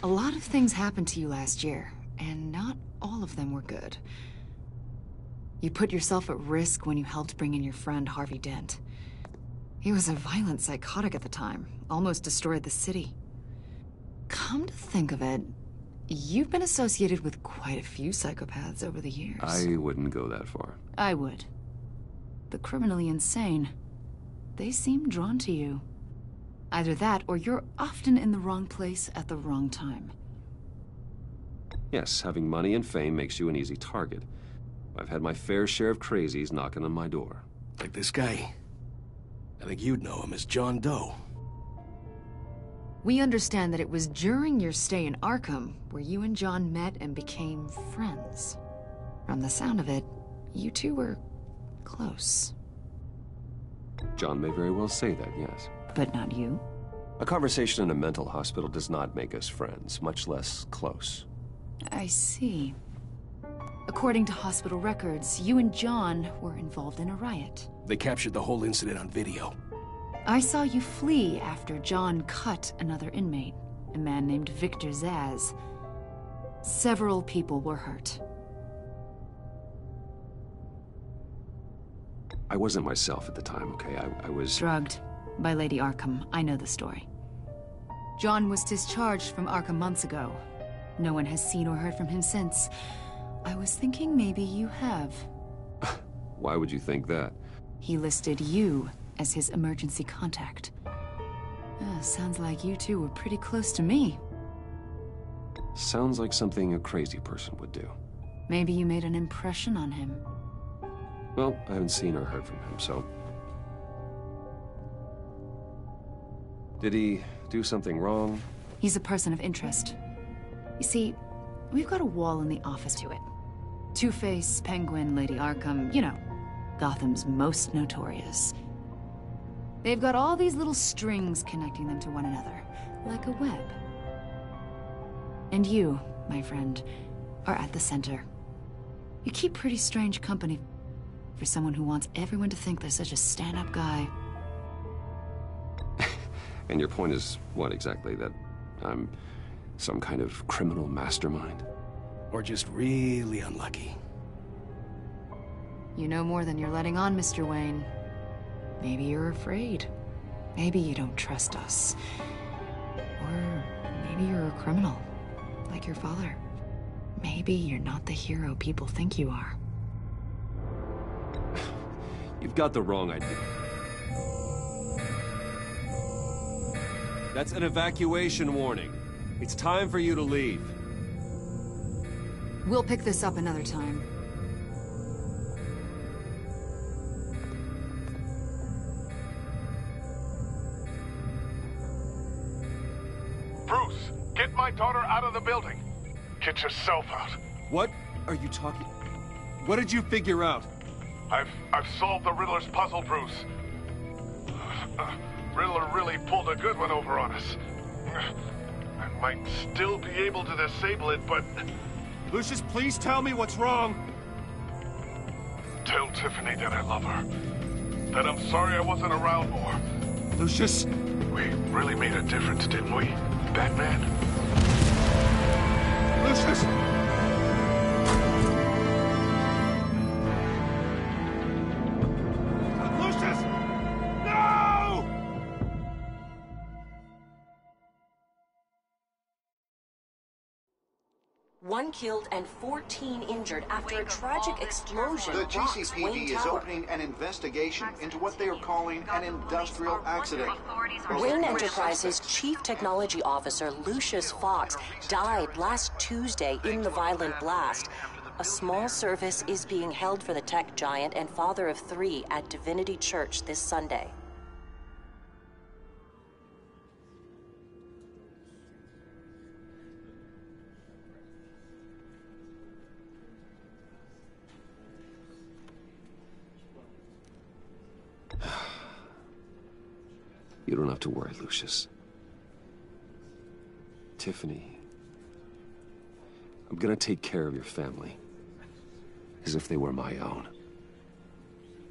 A lot of things happened to you last year, and not all of them were good. You put yourself at risk when you helped bring in your friend Harvey Dent. He was a violent psychotic at the time, almost destroyed the city. Come to think of it, you've been associated with quite a few psychopaths over the years. I wouldn't go that far. I would. The criminally insane. They seem drawn to you. Either that, or you're often in the wrong place at the wrong time. Yes, having money and fame makes you an easy target. I've had my fair share of crazies knocking on my door. Like this guy. I think you'd know him as John Doe. We understand that it was during your stay in Arkham where you and John met and became friends. From the sound of it, you two were close. John may very well say that, yes. But not you? A conversation in a mental hospital does not make us friends, much less close. I see. According to hospital records, you and John were involved in a riot. They captured the whole incident on video. I saw you flee after John cut another inmate, a man named Victor Zaz. Several people were hurt. I wasn't myself at the time, okay? I was... Drugged by Lady Arkham. I know the story. John was discharged from Arkham months ago. No one has seen or heard from him since. I was thinking maybe you have. Why would you think that? He listed you as his emergency contact. Sounds like you two were pretty close to me. Sounds like something a crazy person would do. Maybe you made an impression on him. Well, I haven't seen or heard from him, so... Did he do something wrong? He's a person of interest. You see, we've got a wall in the office to it. Two-Face, Penguin, Lady Arkham, you know, Gotham's most notorious. They've got all these little strings connecting them to one another, like a web. And you, my friend, are at the center. You keep pretty strange company for someone who wants everyone to think they're such a stand-up guy. And your point is what exactly? That I'm some kind of criminal mastermind? Or just really unlucky? You know more than you're letting on, Mr. Wayne. Maybe you're afraid. Maybe you don't trust us. Or maybe you're a criminal, like your father. Maybe you're not the hero people think you are. You've got the wrong idea. That's an evacuation warning. It's time for you to leave. We'll pick this up another time. Bruce, get my daughter out of the building. Get yourself out. What are you talking... What did you figure out? I've solved the Riddler's puzzle, Bruce. Riddler really pulled a good one over on us. I might still be able to disable it, but... Lucius, please tell me what's wrong. Tell Tiffany that I love her. That I'm sorry I wasn't around more. Lucius? We really made a difference, didn't we, Batman? Lucius! Lucius! No! One killed and 14 injured after a tragic explosion. The rocks GCPD Wayne is Tower. opening an investigation into what they are calling an industrial accident. Wayne Enterprises' chief technology officer, Lucius Fox, died last Tuesday in the violent blast. A small service is being held for the tech giant and father of 3 at Divinity Church this Sunday. You don't have to worry, Lucius. Tiffany, I'm gonna take care of your family. As if they were my own.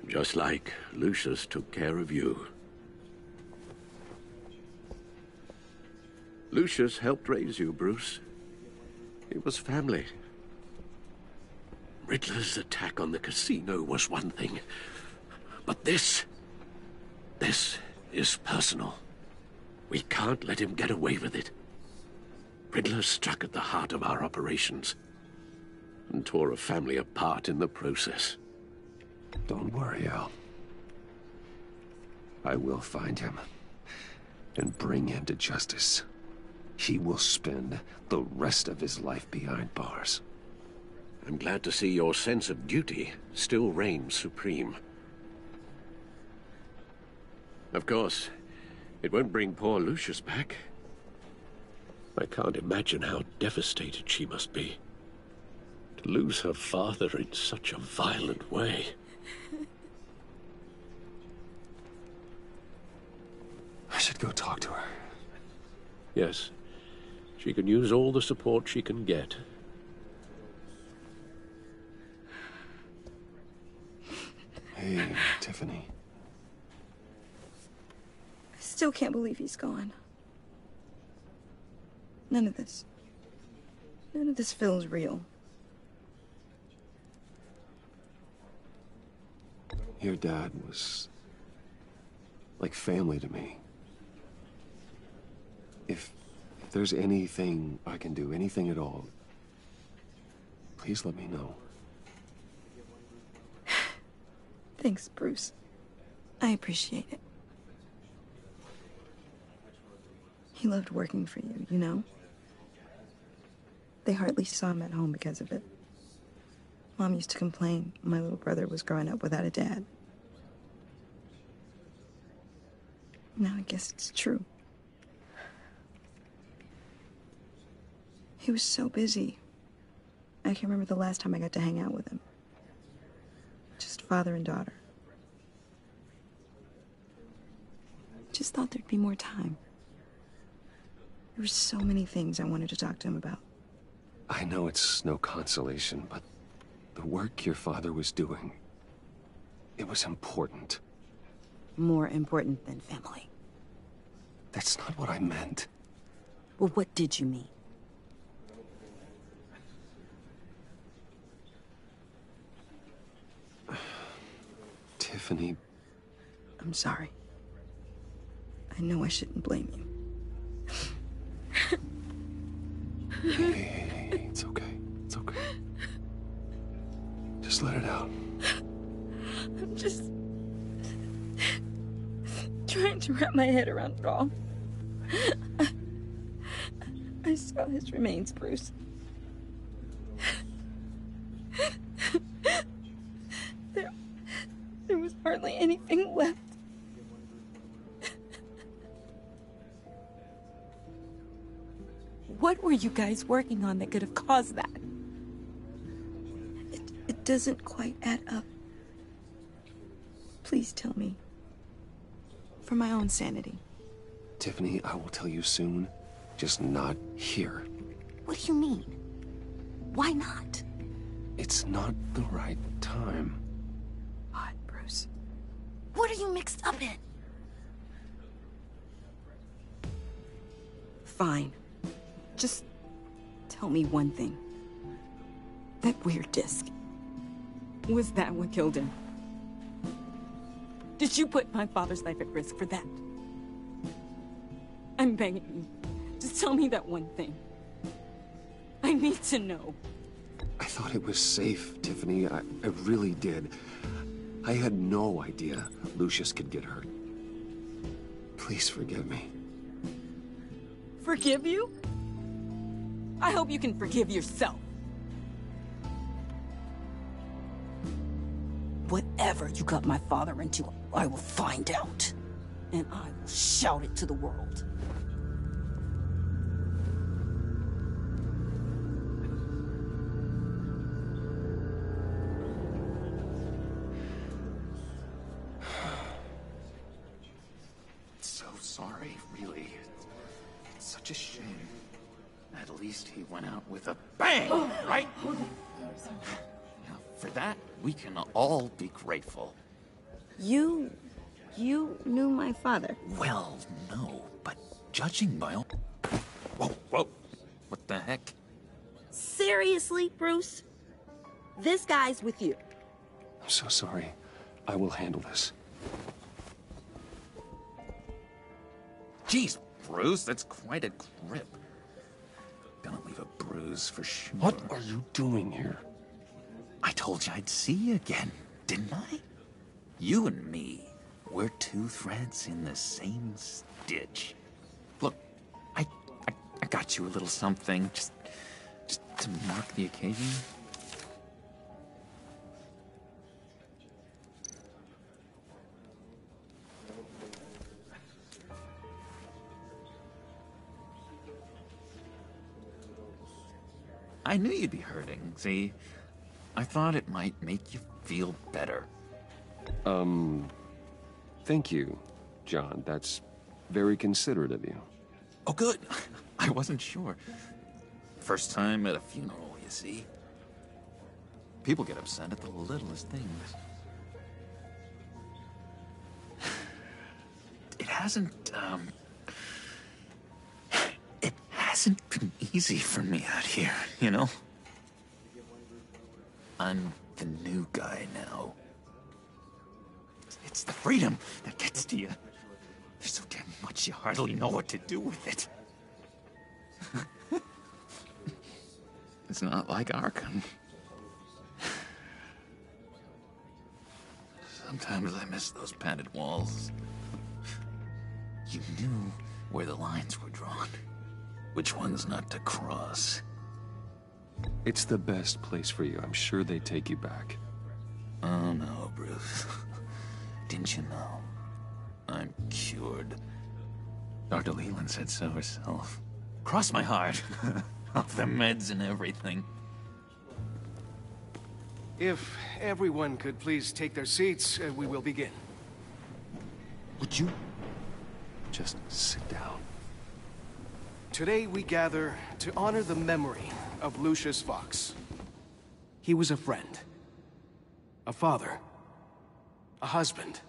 Just like Lucius took care of you. Lucius helped raise you, Bruce. It was family. Riddler's attack on the casino was one thing. But this is personal. We can't let him get away with it. Riddler struck at the heart of our operations and tore a family apart in the process. Don't worry, Al. I will find him and bring him to justice. He will spend the rest of his life behind bars. I'm glad to see your sense of duty still reigns supreme. Of course, it won't bring poor Lucius back. I can't imagine how devastated she must be. To lose her father in such a violent way. I should go talk to her. Yes, she can use all the support she can get. Hey, Tiffany. I still can't believe he's gone. None of this feels real. Your dad was like family to me. If there's anything I can do, anything at all, please let me know. Thanks, Bruce. I appreciate it. He loved working for you, you know? They hardly saw him at home because of it. Mom used to complain my little brother was growing up without a dad. Now I guess it's true. He was so busy. I can't remember the last time I got to hang out with him. Just father and daughter. Just thought there'd be more time. There were so many things I wanted to talk to him about. I know it's no consolation, but the work your father was doing, it was important. More important than family. That's not what I meant. Well, what did you mean? Tiffany. I'm sorry. I know I shouldn't blame you. Hey, it's okay. It's okay. Just let it out. I'm just trying to wrap my head around it all. I saw his remains, Bruce. There was hardly anything left. What were you guys working on that could have caused that? It doesn't quite add up. Please tell me. For my own sanity. Tiffany, I will tell you soon. Just not here. What do you mean? Why not? It's not the right time. What, Bruce? What are you mixed up in? Fine. Just tell me one thing. That weird disc. Was that what killed him? Did you put my father's life at risk for that? I'm begging you. Just tell me that one thing. I need to know. I thought it was safe, Tiffany. I really did. I had no idea Lucius could get hurt. Please forgive me. Forgive you? I hope you can forgive yourself. Whatever you got my father into, I will find out. And I will shout it to the world. So sorry, really. It's such a shame. At least he went out with a bang, right? Now, for that, we can all be grateful. You knew my father? Well, no, but judging by all... Whoa. What the heck? Seriously, Bruce? This guy's with you. I'm so sorry. I will handle this. Jeez, Bruce, that's quite a grip. Gonna leave a bruise for sure. What are you doing here? I told you I'd see you again, didn't I? You and me, we're two threads in the same stitch. Look, I got you a little something, just to mark the occasion. I knew you'd be hurting, see? I thought it might make you feel better. Thank you, John. That's very considerate of you. Oh, good. I wasn't sure. First time at a funeral, you see? People get upset at the littlest things. hasn't been easy for me out here, you know? I'm the new guy now. It's the freedom that gets to you. There's so damn much you hardly know what to do with it. It's not like Arkham. Sometimes I miss those padded walls. You knew where the lines were drawn. Which ones not to cross. It's the best place for you. I'm sure they take you back. Oh no, Bruce. Didn't you know? I'm cured. Dr. Leland said so herself. Cross my heart. Off the meds and everything. If everyone could please take their seats, we will begin. Would you just sit down? Today we gather to honor the memory of Lucius Fox. He was a friend, a father, a husband,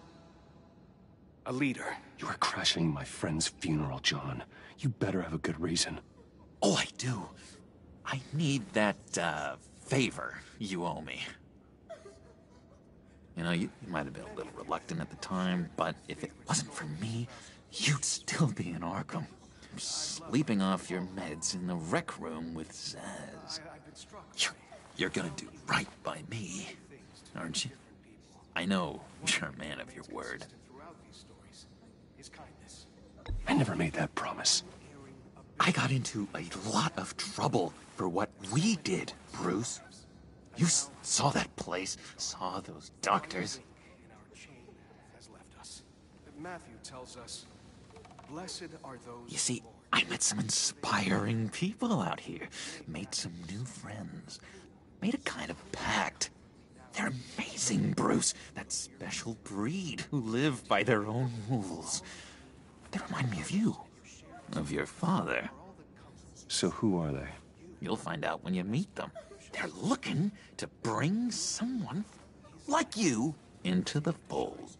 a leader. You are crashing my friend's funeral, John. You better have a good reason. Oh, I do. I need that, favor you owe me. You know, you might have been a little reluctant at the time, but if it wasn't for me, you'd still be in Arkham. Sleeping off your meds in the rec room with Zaz. You're gonna do right by me, aren't you? I know you're a man of your word. I never made that promise. I got into a lot of trouble for what we did, Bruce. You saw that place, saw those doctors. Matthew tells us, blessed are those. You see, I met some inspiring people out here, made some new friends, made a kind of pact. They're amazing, Bruce. That special breed who live by their own rules. They remind me of you, of your father. So who are they? You'll find out when you meet them. They're looking to bring someone like you into the fold.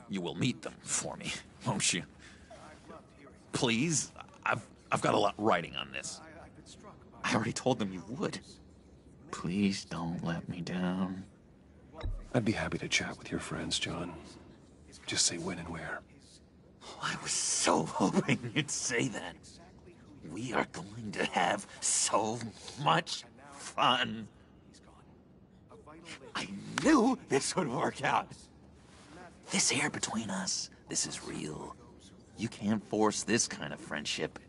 You will meet them for me, won't you? Please, I've got a lot writing on this. I already told them you would. Please don't let me down. I'd be happy to chat with your friends, John. Just say when and where. Oh, I was so hoping you'd say that. We are going to have so much fun. I knew this would work out. This air between us, this is real. You can't force this kind of friendship.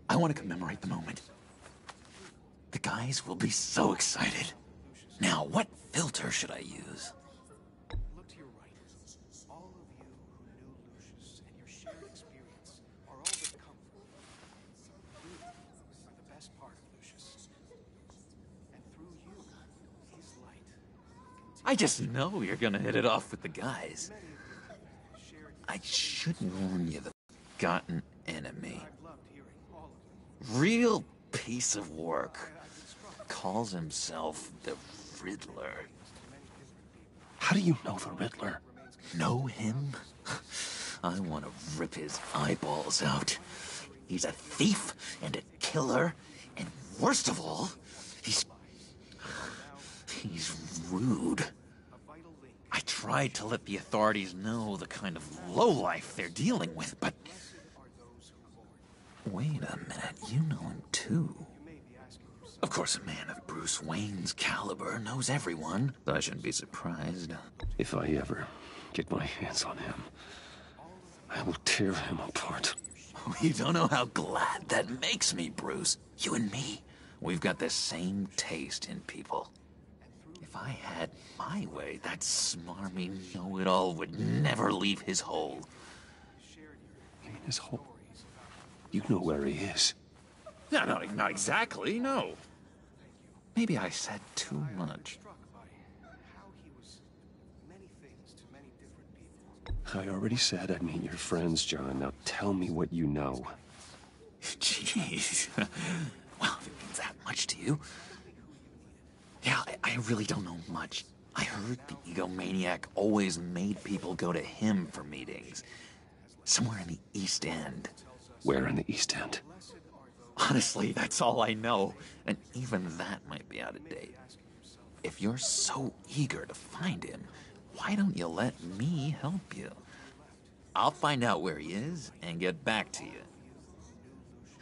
I want to commemorate the moment. The guys will be so excited. Now, what filter should I use? Look to your right. All of you who knew Lucius and your shared experience are all the comfort. You are the best part of Lucius. And through you, his light. I just know you're gonna hit it off with the guys. I should warn you that I've got an enemy. Real piece of work. Calls himself the Riddler. How do you know the Riddler? Know him? I want to rip his eyeballs out. He's a thief and a killer, and worst of all, he's rude. I tried to let the authorities know the kind of lowlife they're dealing with, but... Wait a minute, you know him too. Of course, a man of Bruce Wayne's caliber knows everyone, so I shouldn't be surprised. If I ever get my hands on him, I will tear him apart. Oh, you don't know how glad that makes me, Bruce. You and me, we've got the same taste in people. If I had my way, that smarmy know-it-all would never leave his hole. You mean his hole? You know where he is. No, not exactly, no. Maybe I said too much. I already said I'd meet your friends, John. Now tell me what you know. Jeez. Well, if it means that much to you. Yeah, I really don't know much. I heard the egomaniac always made people go to him for meetings. Somewhere in the East End. Where in the East End? Honestly, that's all I know. And even that might be out of date. If you're so eager to find him, why don't you let me help you? I'll find out where he is and get back to you.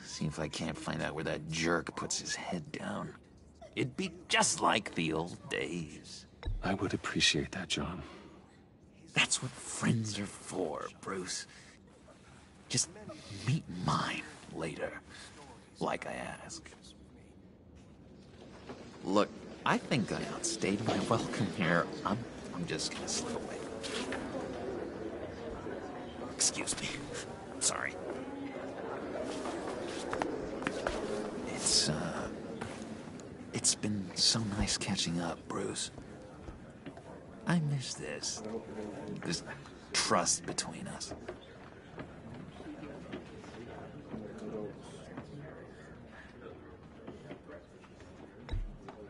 See if I can't find out where that jerk puts his head down. It'd be just like the old days. I would appreciate that, John. That's what friends are for, Bruce. Just meet mine later, like I asked. Look, I think I outstayed my welcome here. I'm just gonna slip away. Excuse me. I'm sorry. It's been so nice catching up, Bruce. I miss this trust between us.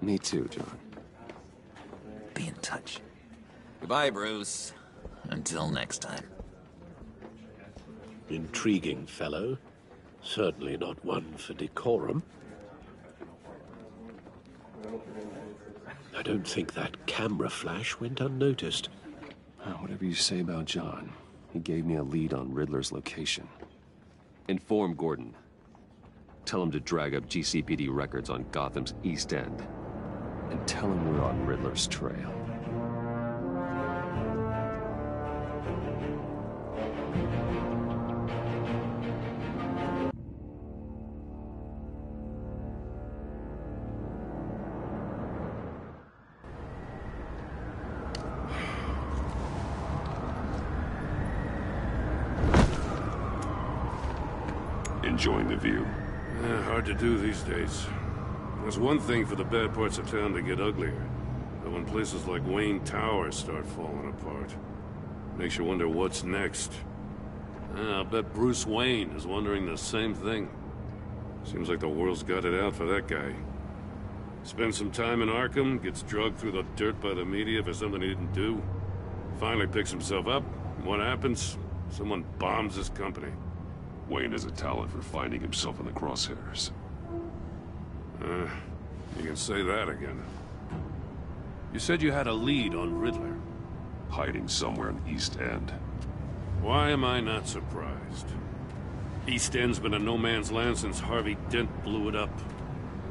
Me too, John. Be in touch. Goodbye, Bruce. Until next time. Intriguing fellow. Certainly not one for decorum. I don't think that camera flash went unnoticed. Whatever you say about John, he gave me a lead on Riddler's location. Inform Gordon. Tell him to drag up GCPD records on Gotham's East End. And tell him we're on Riddler's trail. Enjoying the view? Hard to do these days. There's one thing for the bad parts of town to get uglier. But when places like Wayne Tower start falling apart, makes you wonder what's next. I'll bet Bruce Wayne is wondering the same thing. Seems like the world's got it out for that guy. Spends some time in Arkham, gets drugged through the dirt by the media for something he didn't do. Finally picks himself up, and what happens? Someone bombs his company. Wayne has a talent for finding himself in the crosshairs. You can say that again. You said you had a lead on Riddler. Hiding somewhere in East End. Why am I not surprised? East End's been a no-man's land since Harvey Dent blew it up.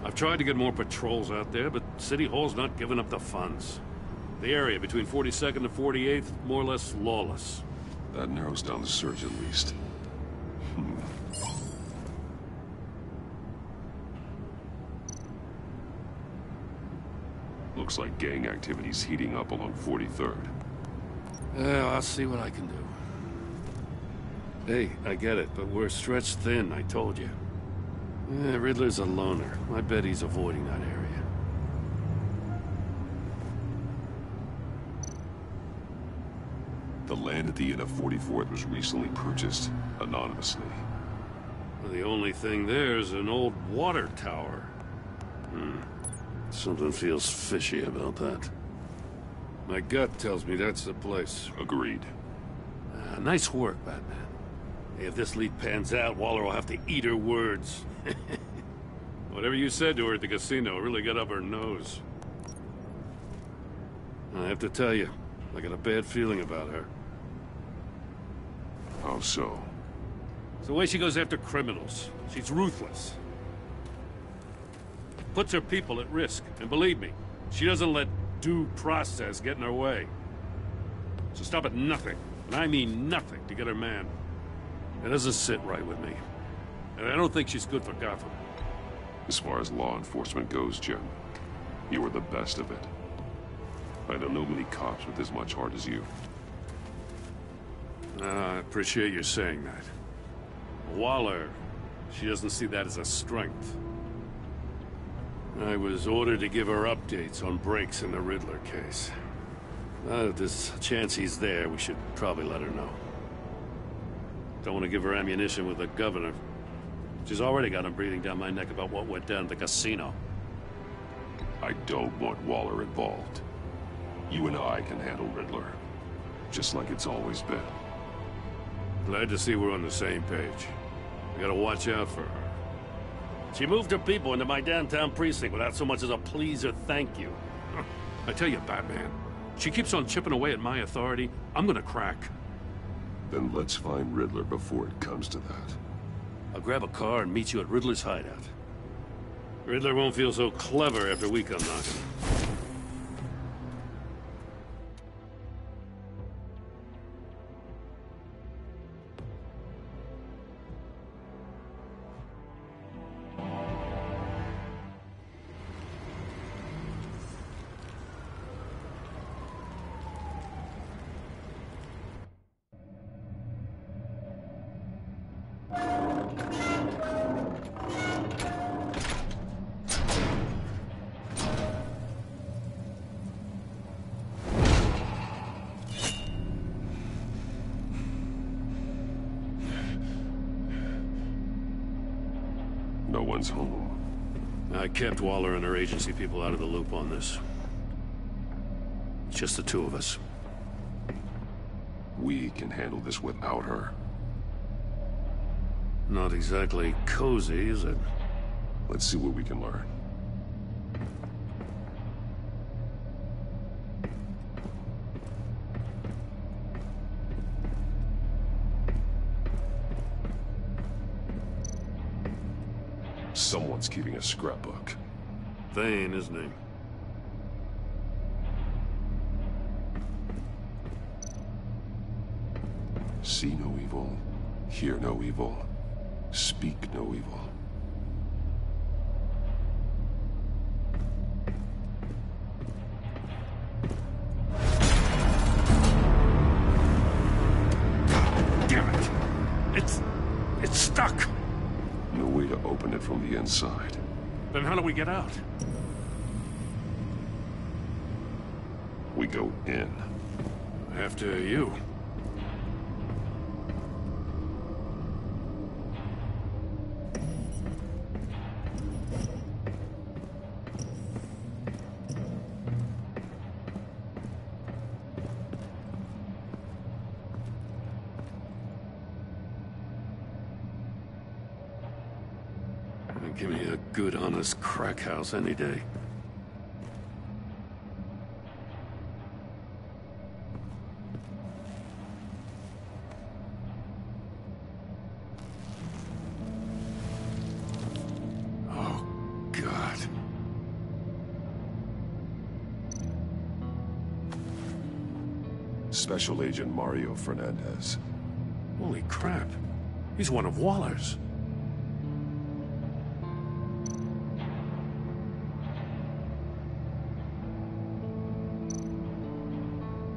I've tried to get more patrols out there, but City Hall's not giving up the funds. The area between 42nd and 48th, more or less lawless. That narrows down the search at least. Looks like gang activity's heating up along 43rd. Yeah, I'll see what I can do. Hey, I get it, but we're stretched thin, I told you. Riddler's a loner. I bet he's avoiding that area. The land at the end of 44th was recently purchased, anonymously. Well, the only thing there is an old water tower. Something feels fishy about that. My gut tells me that's the place. Agreed. Nice work, Batman. Hey, if this lead pans out, Waller will have to eat her words. Whatever you said to her at the casino really got up her nose. I have to tell you, I got a bad feeling about her. How so? It's the way she goes after criminals. She's ruthless. Puts her people at risk. And believe me, she doesn't let due process get in her way. So stop at nothing, and I mean nothing, to get her man. It doesn't sit right with me. And I don't think she's good for Gotham. As far as law enforcement goes, Jim, you are the best of it. I don't know many cops with as much heart as you. I appreciate you saying that. Waller, she doesn't see that as a strength. I was ordered to give her updates on breaks in the Riddler case. If there's a chance he's there, we should probably let her know. Don't want to give her ammunition with the governor. She's already got him breathing down my neck about what went down at the casino. I don't want Waller involved. You and I can handle Riddler. Just like it's always been. Glad to see we're on the same page. We gotta watch out for her. She moved her people into my downtown precinct without so much as a please or thank you. I tell you, Batman, she keeps on chipping away at my authority, I'm gonna crack. Then let's find Riddler before it comes to that. I'll grab a car and meet you at Riddler's hideout. Riddler won't feel so clever after we come knocking. No one's home. I kept Waller and her agency people out of the loop on this. It's just the two of us. We can handle this without her. Not exactly cozy, is it? Let's see what we can learn. Someone's keeping a scrapbook. Vane, isn't he? See no evil, hear no evil, speak no evil. Damn it! It's stuck! No way to open it from the inside. Then how do we get out? We go in. After you. Give me a good, honest crack house any day. Oh, God. Special Agent Mario Fernandez. Holy crap. He's one of Waller's.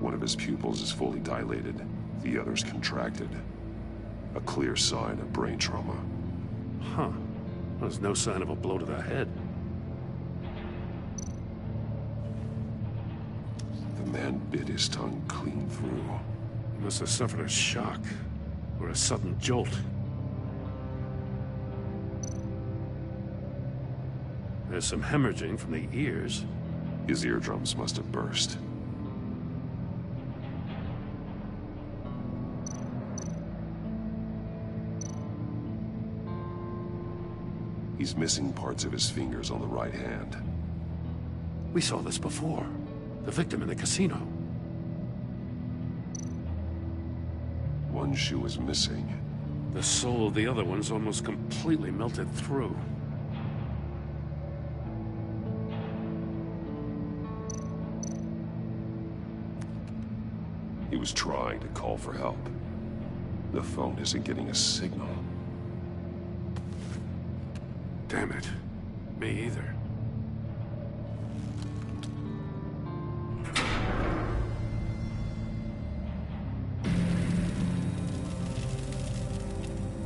One of his pupils is fully dilated, the other's contracted. A clear sign of brain trauma. Huh. There's no sign of a blow to the head. The man bit his tongue clean through. He must have suffered a shock, or a sudden jolt. There's some hemorrhaging from the ears. His eardrums must have burst. He's missing parts of his fingers on the right hand. We saw this before. The victim in the casino. One shoe is missing. The sole of the other one's almost completely melted through. He was trying to call for help. The phone isn't getting a signal. Damn it. Me either.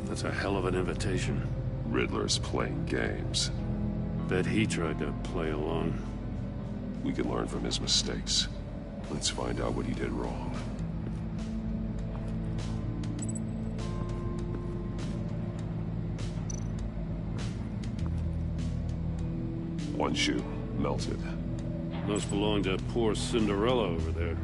That's a hell of an invitation. Riddler's playing games. Bet he tried to play along. We can learn from his mistakes. Let's find out what he did wrong. One shoe melted. Must belong to poor Cinderella over there.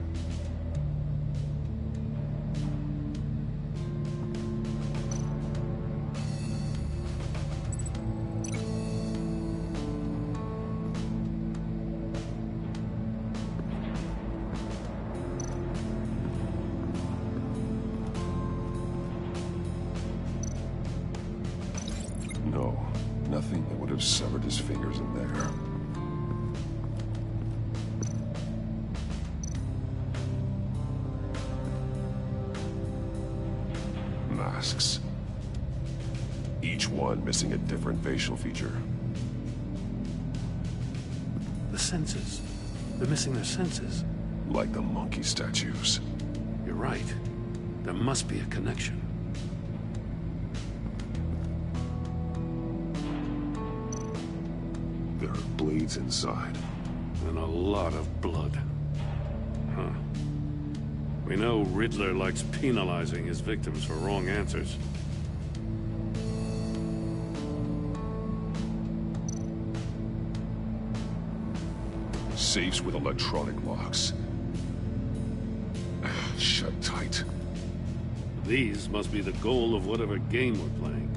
No, nothing that would have severed his fingers in there. Masks. Each one missing a different facial feature. The senses. They're missing their senses. Like the monkey statues. You're right. There must be a connection. There are blades inside. And a lot of blood. Huh. We know Riddler likes penalizing his victims for wrong answers. Safes with electronic locks. Shut tight. These must be the goal of whatever game we're playing.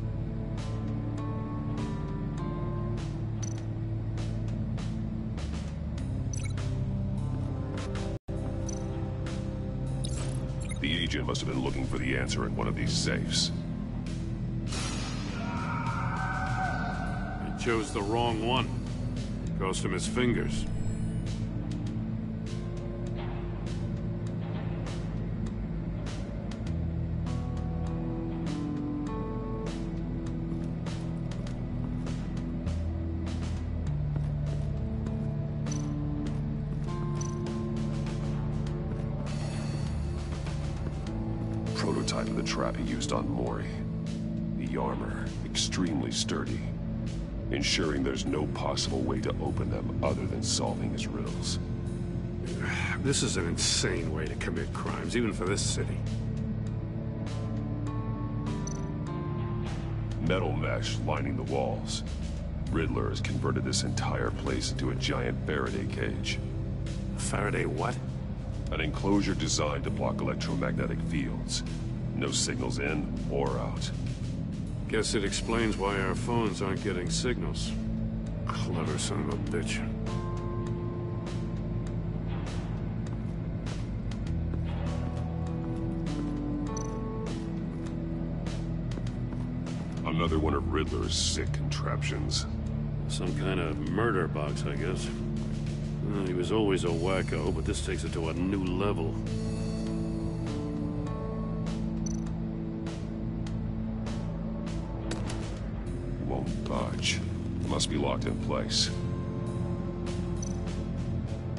The agent must have been looking for the answer in one of these safes. He chose the wrong one. Cost him his fingers. Prototype of the trap he used on Mori. The armor, extremely sturdy, ensuring there's no possible way to open them other than solving his riddles. This is an insane way to commit crimes, even for this city. Metal mesh lining the walls. Riddler has converted this entire place into a giant Faraday cage. Faraday what? An enclosure designed to block electromagnetic fields. No signals in or out. Guess it explains why our phones aren't getting signals. Clever son of a bitch. Another one of Riddler's sick contraptions. Some kind of murder box, I guess. He was always a wacko, but this takes it to a new level. Won't budge. Must be locked in place.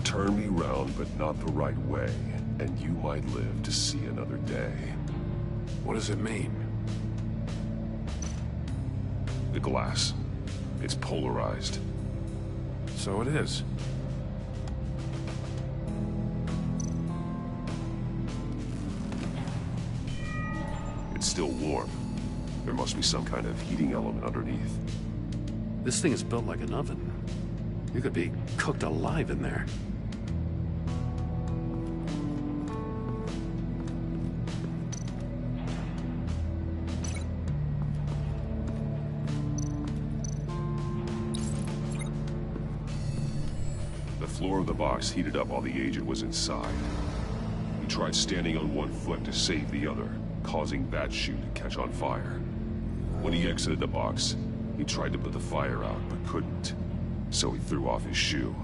Turn me round, but not the right way, and you might live to see another day. What does it mean? The glass. It's polarized. So it is. It's still warm. There must be some kind of heating element underneath. This thing is built like an oven. You could be cooked alive in there. The floor of the box heated up while the agent was inside. He tried standing on one foot to save the other, causing that shoe to catch on fire. When he exited the box, he tried to put the fire out, but couldn't. So he threw off his shoe.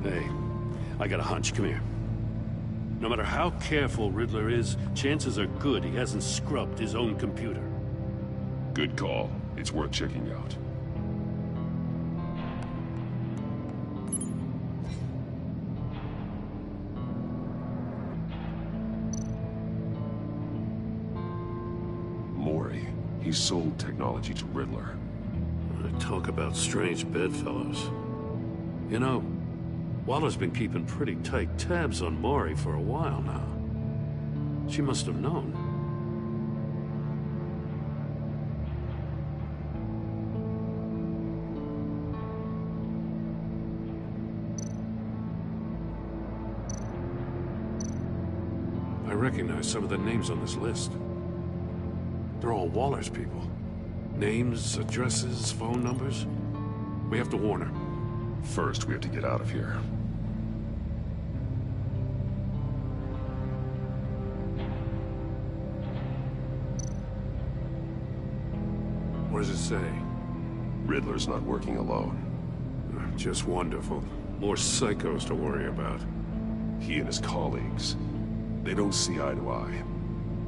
Hey, I got a hunch. Come here. No matter how careful Riddler is, chances are good he hasn't scrubbed his own computer. Good call. It's worth checking out. Mori. He sold technology to Riddler. Talk about strange bedfellows. You know, Waller's been keeping pretty tight tabs on Mori for a while now. She must have known. I recognize some of the names on this list. They're all Waller's people. Names, addresses, phone numbers. We have to warn her. First, we have to get out of here. What does it say? Riddler's not working alone. Just wonderful. More psychos to worry about. He and his colleagues, they don't see eye to eye.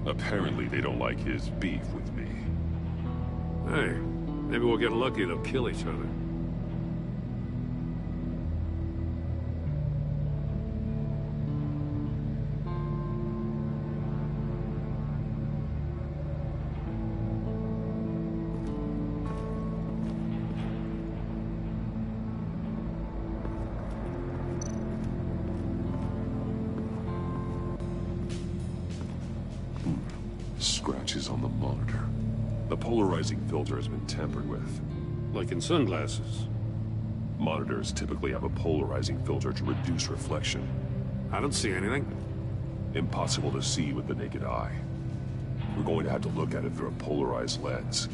Apparently, they don't like his beef with me. Hey, maybe we'll get lucky. They'll kill each other. Scratches on the monitor. The polarizing filter has been tampered with. Like in sunglasses. Monitors typically have a polarizing filter to reduce reflection. I don't see anything. Impossible to see with the naked eye. We're going to have to look at it through a polarized lens.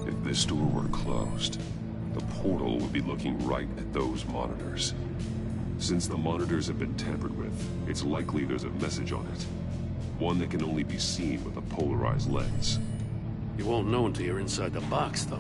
If this door were closed, the portal would be looking right at those monitors. Since the monitors have been tampered with, it's likely there's a message on it. One that can only be seen with a polarized lens. You won't know until you're inside the box, though.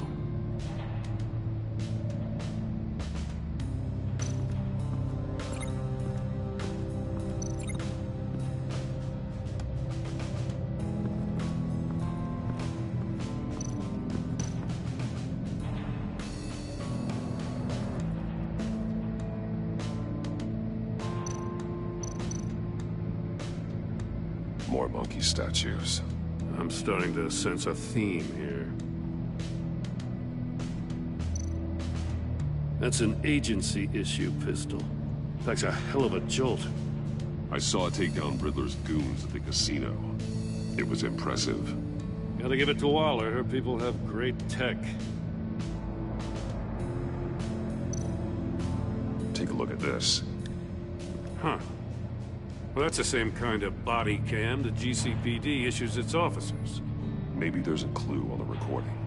More monkey statues. I'm starting to sense a theme here. That's an agency issue pistol. That's a hell of a jolt. I saw it take down Riddler's goons at the casino. It was impressive. Gotta give it to Waller. Her people have great tech. Take a look at this. Huh. Well, that's the same kind of body cam the GCPD issues its officers. Maybe there's a clue on the recording.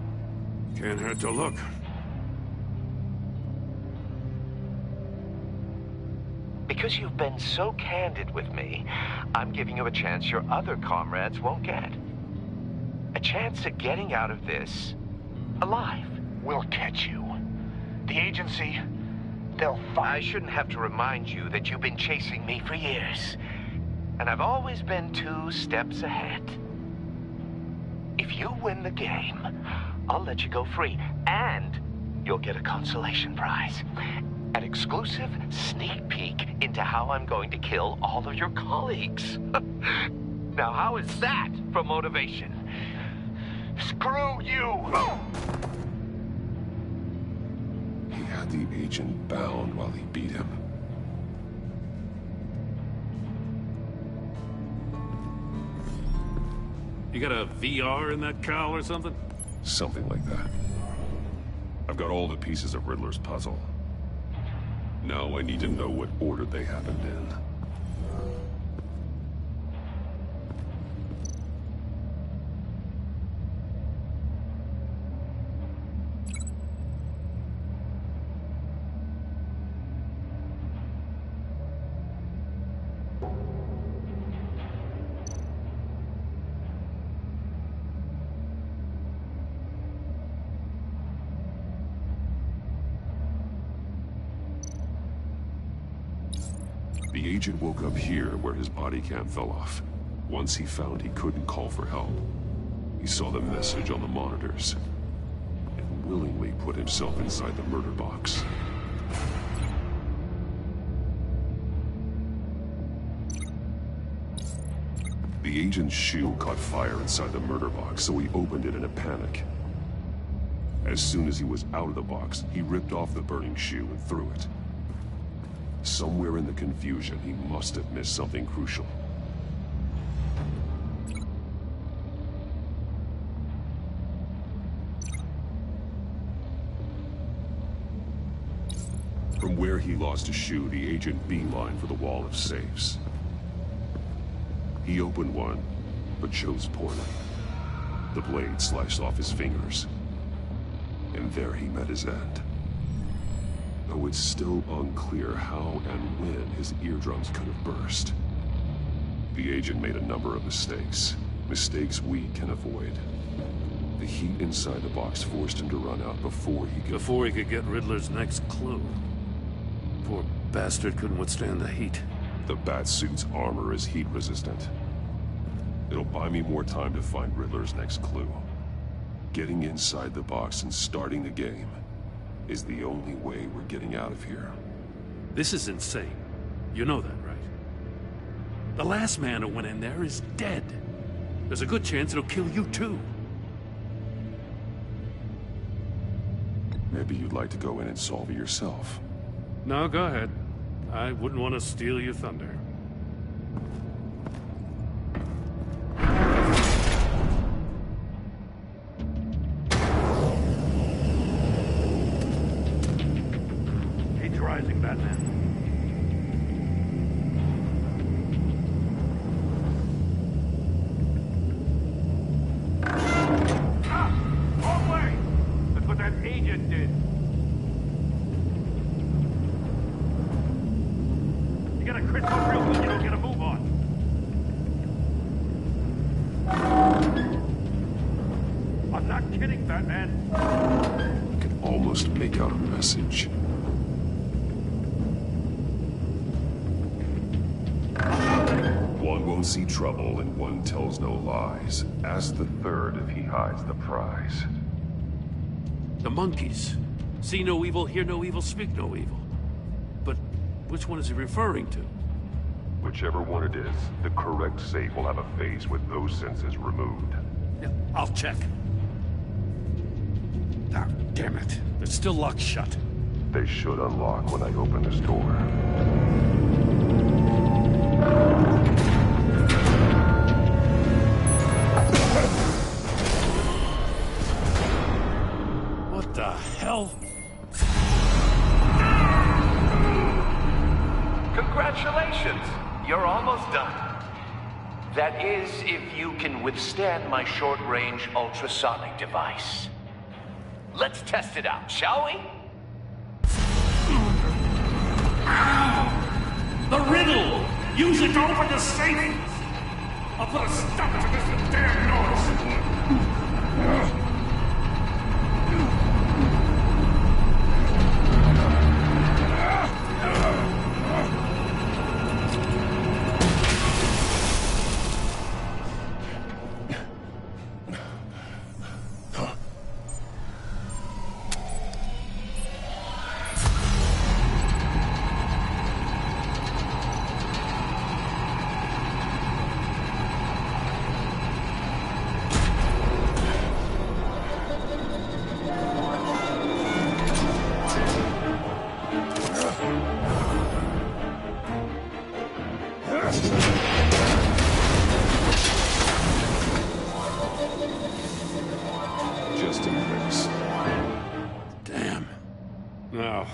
Can't hurt to look. Because you've been so candid with me, I'm giving you a chance your other comrades won't get. A chance at getting out of this alive. We'll catch you. The agency, they'll find... I shouldn't have to remind you that you've been chasing me for years. And I've always been 2 steps ahead. If you win the game, I'll let you go free. And you'll get a consolation prize. An exclusive sneak peek into how I'm going to kill all of your colleagues. Now, how is that for motivation? Screw you! He had the agent bound while he beat him. You got a VR in that cowl or something? Something like that. I've got all the pieces of Riddler's puzzle. Now I need to know what order they happened in. The agent woke up here where his body cam fell off. Once he found he couldn't call for help, he saw the message on the monitors and willingly put himself inside the murder box. The agent's shoe caught fire inside the murder box, so he opened it in a panic. As soon as he was out of the box, he ripped off the burning shoe and threw it. Somewhere in the confusion, he must have missed something crucial. From where he lost his shoe, the agent beelined for the wall of safes. He opened one, but chose poorly. The blade sliced off his fingers. And there he met his end. Though it's still unclear how and when his eardrums could have burst. The agent made a number of mistakes. Mistakes we can avoid. The heat inside the box forced him to run out before he could get Riddler's next clue. Poor bastard couldn't withstand the heat. The Batsuit's armor is heat resistant. It'll buy me more time to find Riddler's next clue. Getting inside the box and starting the game is the only way we're getting out of here. This is insane. You know that, right? The last man who went in there is dead. There's a good chance it'll kill you too. Maybe you'd like to go in and solve it yourself. No, go ahead. I wouldn't want to steal your thunder. Heat's rising, Batman. Wrong way! That's what that agent did. You gotta crit one real good, you don't get a move on. I'm not kidding, Batman. I can almost make out a message. One won't see trouble and one tells no lies. Ask the third if he hides the prize. The monkeys. See no evil, hear no evil, speak no evil. But which one is he referring to? Whichever one it is, the correct safe will have a face with those senses removed. Yeah, I'll check. Ah, damn it. They're still locked shut. They should unlock when I open this door. What the hell? Congratulations! You're almost done. That is, if you can withstand my short-range ultrasonic device. Let's test it out, shall we? The riddle! Use it to open the safe! I'll put a stop to this damn noise!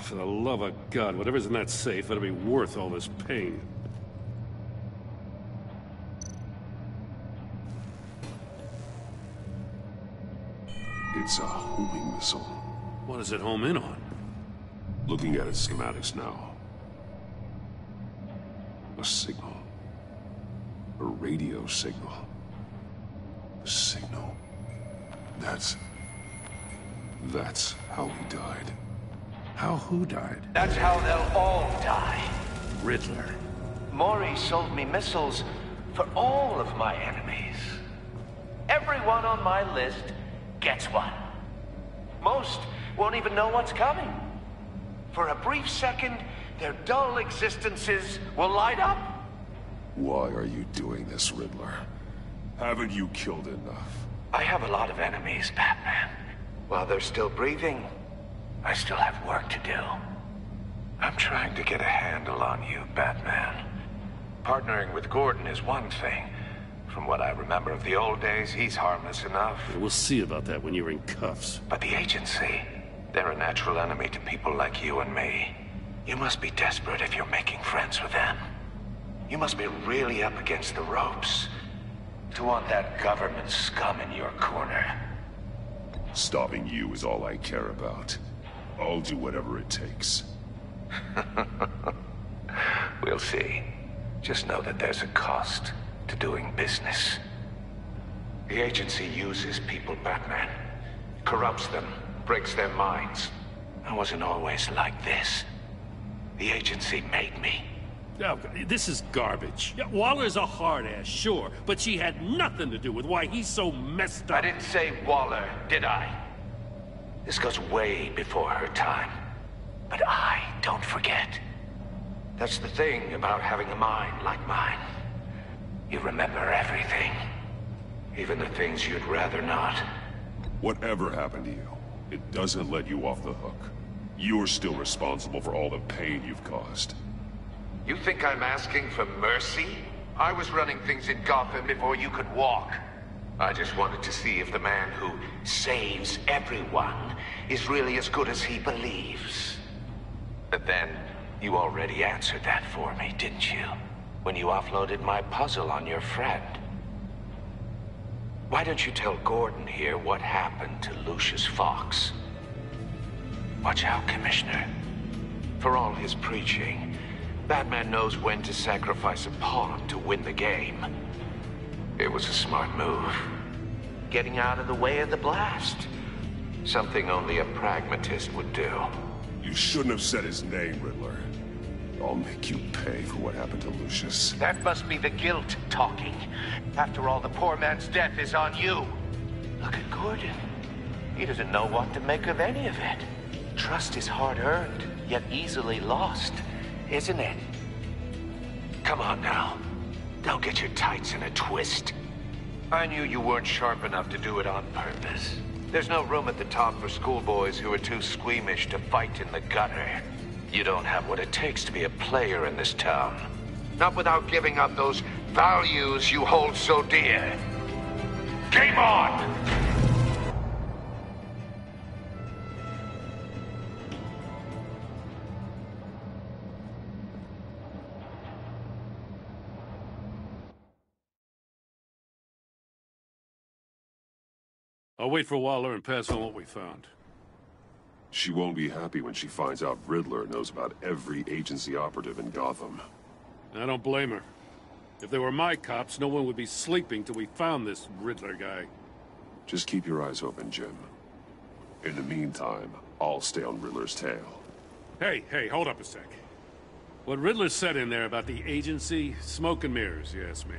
For the love of God, whatever's in that safe better be worth all this pain. It's a homing missile. What does it home in on? Looking at its schematics now. A signal. A radio signal. A signal. That's how he died. How who died? That's how they'll all die. Riddler. Maury sold me missiles for all of my enemies. Everyone on my list gets one. Most won't even know what's coming. For a brief second, their dull existences will light up. Why are you doing this, Riddler? Haven't you killed enough? I have a lot of enemies, Batman. While they're still breathing, I still have work to do. I'm trying to get a handle on you, Batman. Partnering with Gordon is one thing. From what I remember of the old days, he's harmless enough. We'll see about that when you're in cuffs. But the agency, they're a natural enemy to people like you and me. You must be desperate if you're making friends with them. You must be really up against the ropes to want that government scum in your corner. Stopping you is all I care about. I'll do whatever it takes. We'll see. Just know that there's a cost to doing business. The agency uses people, Batman. Corrupts them, breaks their minds. I wasn't always like this. The agency made me. Oh, this is garbage. Yeah, Waller's a hard-ass, sure, but she had nothing to do with why he's so messed up. I didn't say Waller, did I? This goes way before her time. But I don't forget. That's the thing about having a mind like mine. You remember everything. Even the things you'd rather not. Whatever happened to you, it doesn't let you off the hook. You're still responsible for all the pain you've caused. You think I'm asking for mercy? I was running things in Gotham before you could walk. I just wanted to see if the man who saves everyone is really as good as he believes. But then, you already answered that for me, didn't you? When you offloaded my puzzle on your friend. Why don't you tell Gordon here what happened to Lucius Fox? Watch out, Commissioner. For all his preaching, Batman knows when to sacrifice a pawn to win the game. It was a smart move. Getting out of the way of the blast. Something only a pragmatist would do. You shouldn't have said his name, Riddler. I'll make you pay for what happened to Lucius. That must be the guilt talking. After all, the poor man's death is on you. Look at Gordon. He doesn't know what to make of any of it. Trust is hard-earned, yet easily lost, isn't it? Come on now. Don't get your tights in a twist. I knew you weren't sharp enough to do it on purpose. There's no room at the top for schoolboys who are too squeamish to fight in the gutter. You don't have what it takes to be a player in this town. Not without giving up those values you hold so dear. Game on! I'll wait for Waller and pass on what we found. She won't be happy when she finds out Riddler knows about every agency operative in Gotham. I don't blame her. If they were my cops, no one would be sleeping till we found this Riddler guy. Just keep your eyes open, Jim. In the meantime, I'll stay on Riddler's tail. Hey, hold up a sec. What Riddler said in there about the agency, smoke and mirrors, you ask me.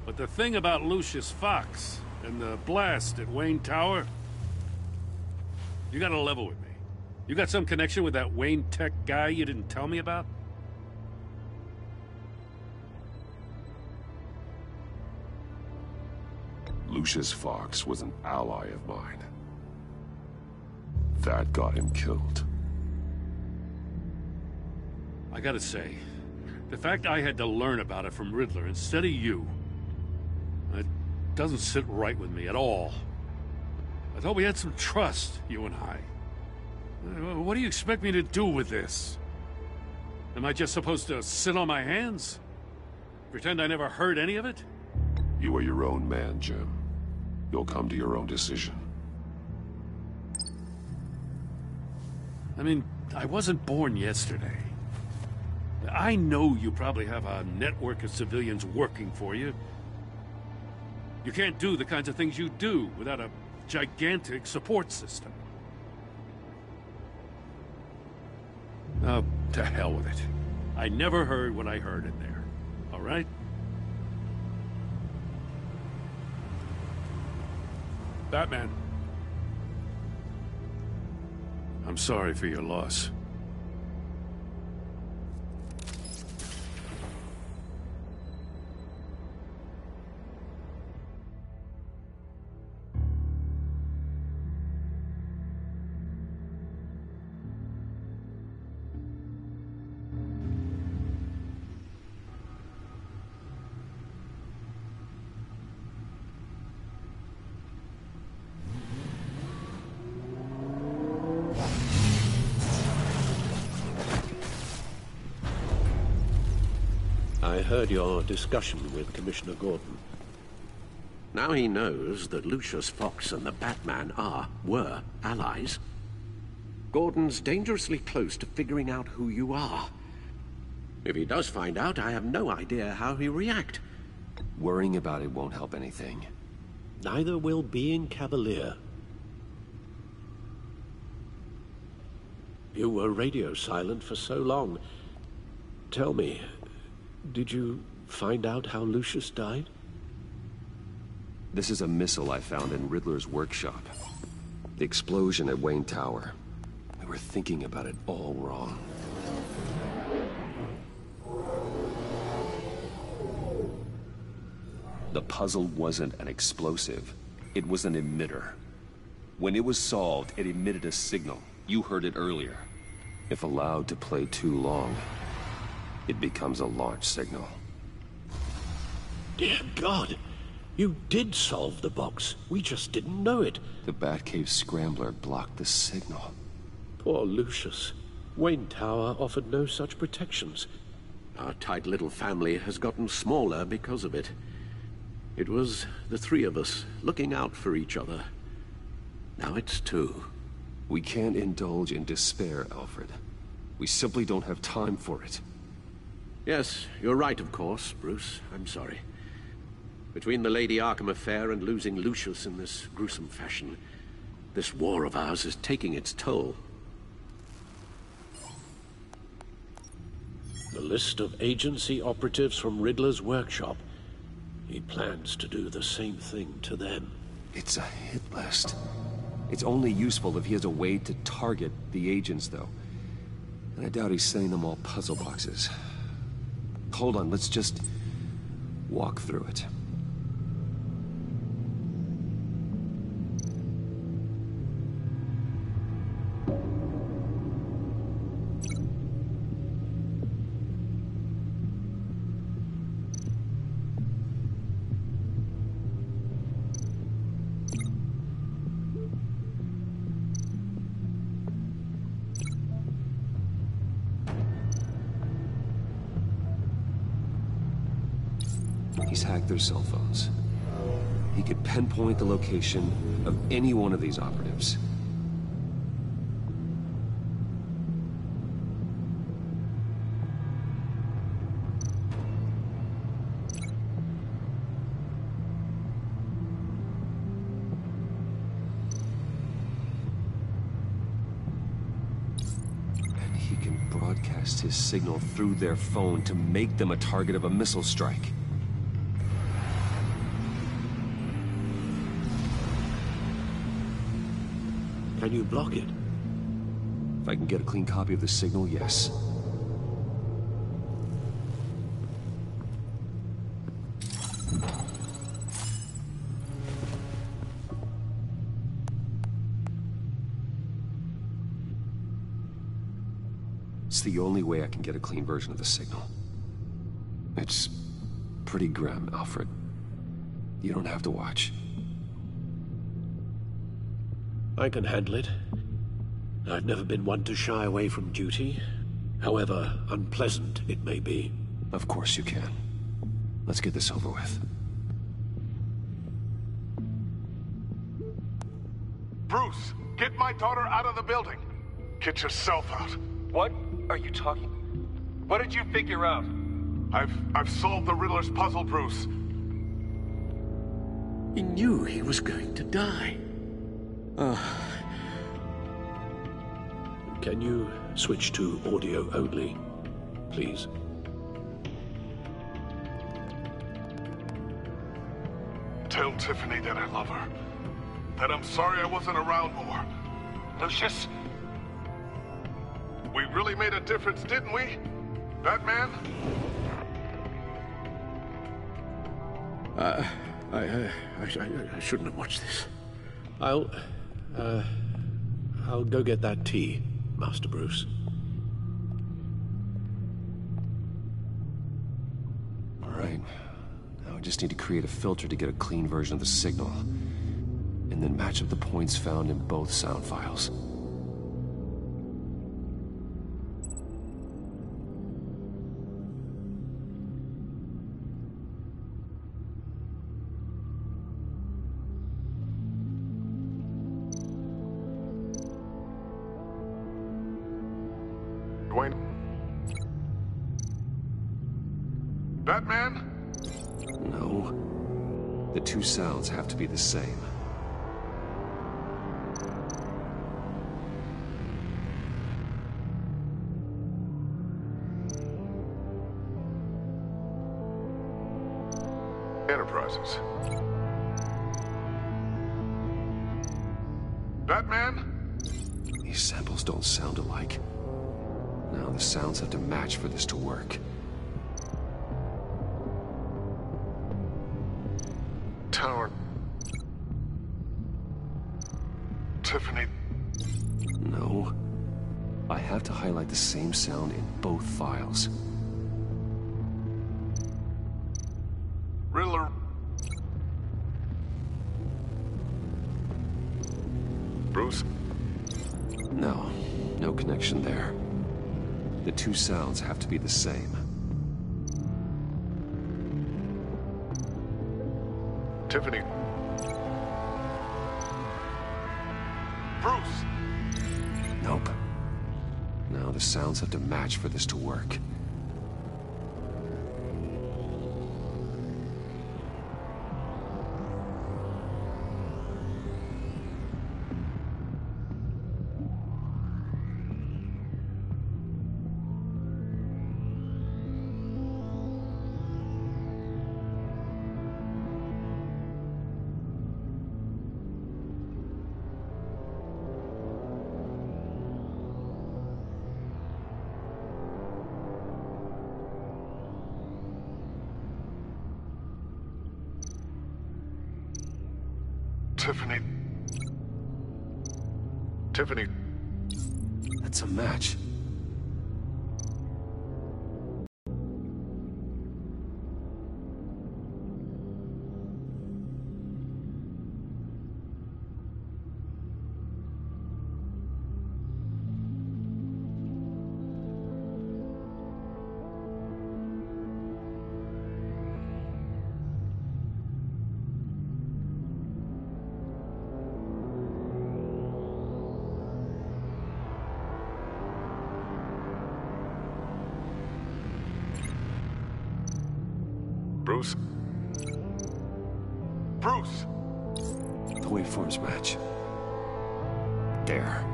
But the thing about Lucius Fox and the blast at Wayne Tower, you gotta level with me. You got some connection with that Wayne Tech guy you didn't tell me about? Lucius Fox was an ally of mine. That got him killed. I gotta say, the fact I had to learn about it from Riddler instead of you, it doesn't sit right with me at all. I thought we had some trust, you and I. What do you expect me to do with this? Am I just supposed to sit on my hands? Pretend I never heard any of it? You are your own man, Jim. You'll come to your own decision. I mean, I wasn't born yesterday. I know you probably have a network of civilians working for you. You can't do the kinds of things you do without a gigantic support system. Oh, to hell with it. I never heard what I heard in there. All right? Batman. I'm sorry for your loss. I heard your discussion with Commissioner Gordon. Now he knows that Lucius Fox and the Batman were allies. Gordon's dangerously close to figuring out who you are. If he does find out, I have no idea how he'll react. Worrying about it won't help anything. Neither will being cavalier. You were radio silent for so long. Tell me, did you find out how Lucius died? This is a missile I found in Riddler's workshop. The explosion at Wayne Tower. We were thinking about it all wrong. The puzzle wasn't an explosive. It was an emitter. When it was solved, it emitted a signal. You heard it earlier. If allowed to play too long, it becomes a launch signal. Dear God! You did solve the box. We just didn't know it. The Batcave Scrambler blocked the signal. Poor Lucius. Wayne Tower offered no such protections. Our tight little family has gotten smaller because of it. It was the three of us looking out for each other. Now it's two. We can't indulge in despair, Alfred. We simply don't have time for it. Yes, you're right, of course, Bruce. I'm sorry. Between the Lady Arkham affair and losing Lucius in this gruesome fashion, this war of ours is taking its toll. The list of agency operatives from Riddler's workshop. He plans to do the same thing to them. It's a hit list. It's only useful if he has a way to target the agents, though. And I doubt he's sending them all puzzle boxes. Hold on, let's just walk through it. He's hacked their cell phones. He could pinpoint the location of any one of these operatives. And he can broadcast his signal through their phone to make them a target of a missile strike. Can you block it? If I can get a clean copy of the signal, yes. It's the only way I can get a clean version of the signal. It's pretty grim, Alfred. You don't have to watch. I can handle it. I've never been one to shy away from duty, however unpleasant it may be. Of course you can. Let's get this over with. Bruce, get my daughter out of the building. Get yourself out. What are you talking? What did you figure out? I've solved the Riddler's puzzle, Bruce. He knew he was going to die. Can you switch to audio only, please? Tell Tiffany that I love her. That I'm sorry I wasn't around more. Lucius? We really made a difference, didn't we? Batman? I shouldn't have watched this. I'll go get that tea, Master Bruce. All right. Now I just need to create a filter to get a clean version of the signal. And then match up the points found in both sound files. Batman? No. The two sounds have to be the same. Enterprises. Batman? These samples don't sound alike. Now the sounds have to match for this to work. Tower. Tiffany. No. I have to highlight the same sound in both files. Riddler. Bruce? No. No connection there. The two sounds have to be the same. Tiffany. Bruce! Nope. Now the sounds have to match for this to work. Tiffany. Tiffany. That's a match. Bruce? Bruce! The waveforms match. There.